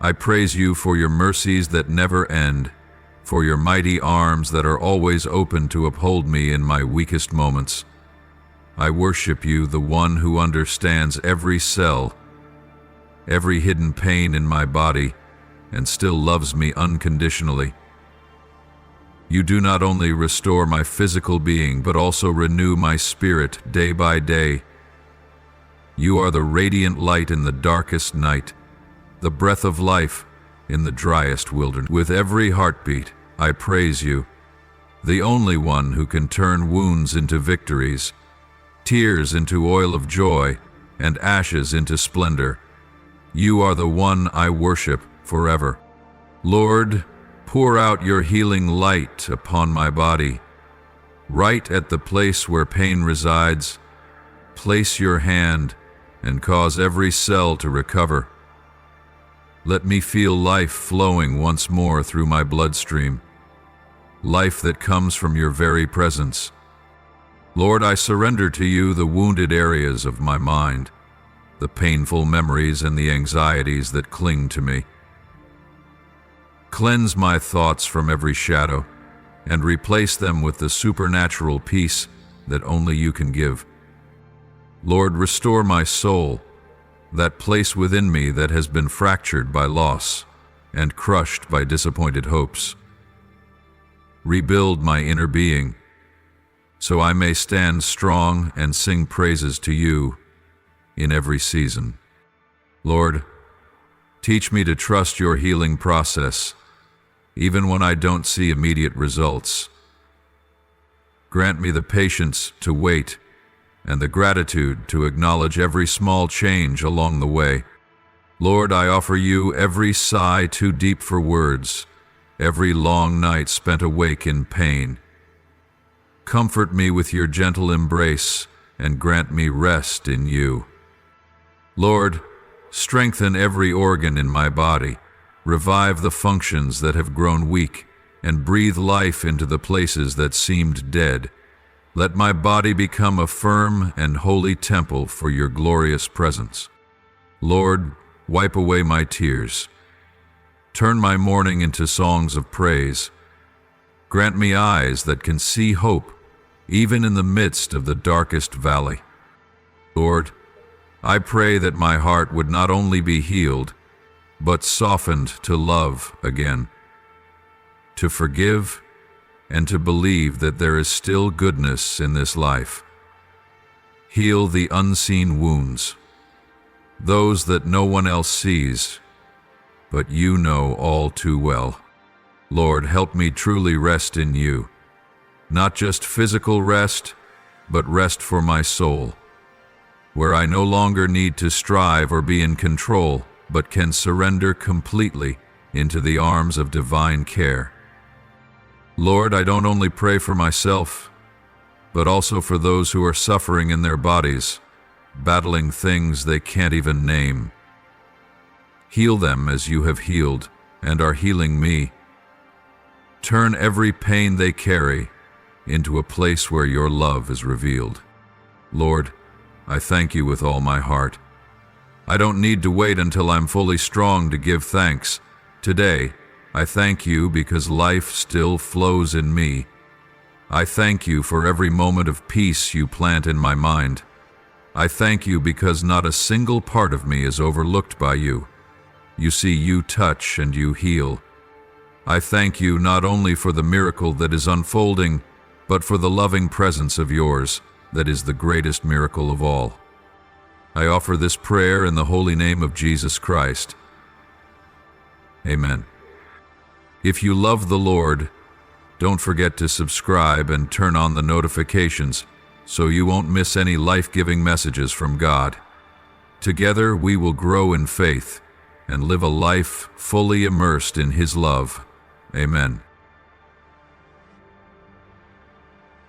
I praise you for your mercies that never end, for your mighty arms that are always open to uphold me in my weakest moments. I worship you, the one who understands every cell, every hidden pain in my body, and still loves me unconditionally. You do not only restore my physical being, but also renew my spirit day by day. You are the radiant light in the darkest night, the breath of life in the driest wilderness. With every heartbeat, I praise you, the only one who can turn wounds into victories, tears into oil of joy, and ashes into splendor. You are the one I worship forever. Lord, pour out your healing light upon my body. Right at the place where pain resides, place your hand and cause every cell to recover. Let me feel life flowing once more through my bloodstream, life that comes from your very presence. Lord, I surrender to you the wounded areas of my mind, the painful memories and the anxieties that cling to me. Cleanse my thoughts from every shadow and replace them with the supernatural peace that only you can give. Lord, restore my soul, that place within me that has been fractured by loss and crushed by disappointed hopes. Rebuild my inner being, so I may stand strong and sing praises to you in every season. Lord, teach me to trust your healing process, even when I don't see immediate results. Grant me the patience to wait and the gratitude to acknowledge every small change along the way. Lord, I offer you every sigh too deep for words, every long night spent awake in pain. Comfort me with your gentle embrace and grant me rest in you. Lord, strengthen every organ in my body, revive the functions that have grown weak, and breathe life into the places that seemed dead. Let my body become a firm and holy temple for your glorious presence. Lord, wipe away my tears. Turn my mourning into songs of praise. Grant me eyes that can see hope, even in the midst of the darkest valley. Lord, I pray that my heart would not only be healed, but softened to love again, to forgive, and to believe that there is still goodness in this life. Heal the unseen wounds, those that no one else sees, but you know all too well. Lord, help me truly rest in you, not just physical rest, but rest for my soul, where I no longer need to strive or be in control, but can surrender completely into the arms of divine care. Lord, I don't only pray for myself, but also for those who are suffering in their bodies, battling things they can't even name. Heal them as you have healed and are healing me. Turn every pain they carry into a place where your love is revealed. Lord, I thank you with all my heart. I don't need to wait until I'm fully strong to give thanks. Today, I thank you because life still flows in me. I thank you for every moment of peace you plant in my mind. I thank you because not a single part of me is overlooked by you. You see, you touch and you heal. I thank you not only for the miracle that is unfolding, but for the loving presence of yours that is the greatest miracle of all. I offer this prayer in the holy name of Jesus Christ. Amen. If you love the Lord, don't forget to subscribe and turn on the notifications so you won't miss any life-giving messages from God. Together we will grow in faith and live a life fully immersed in His love. Amen.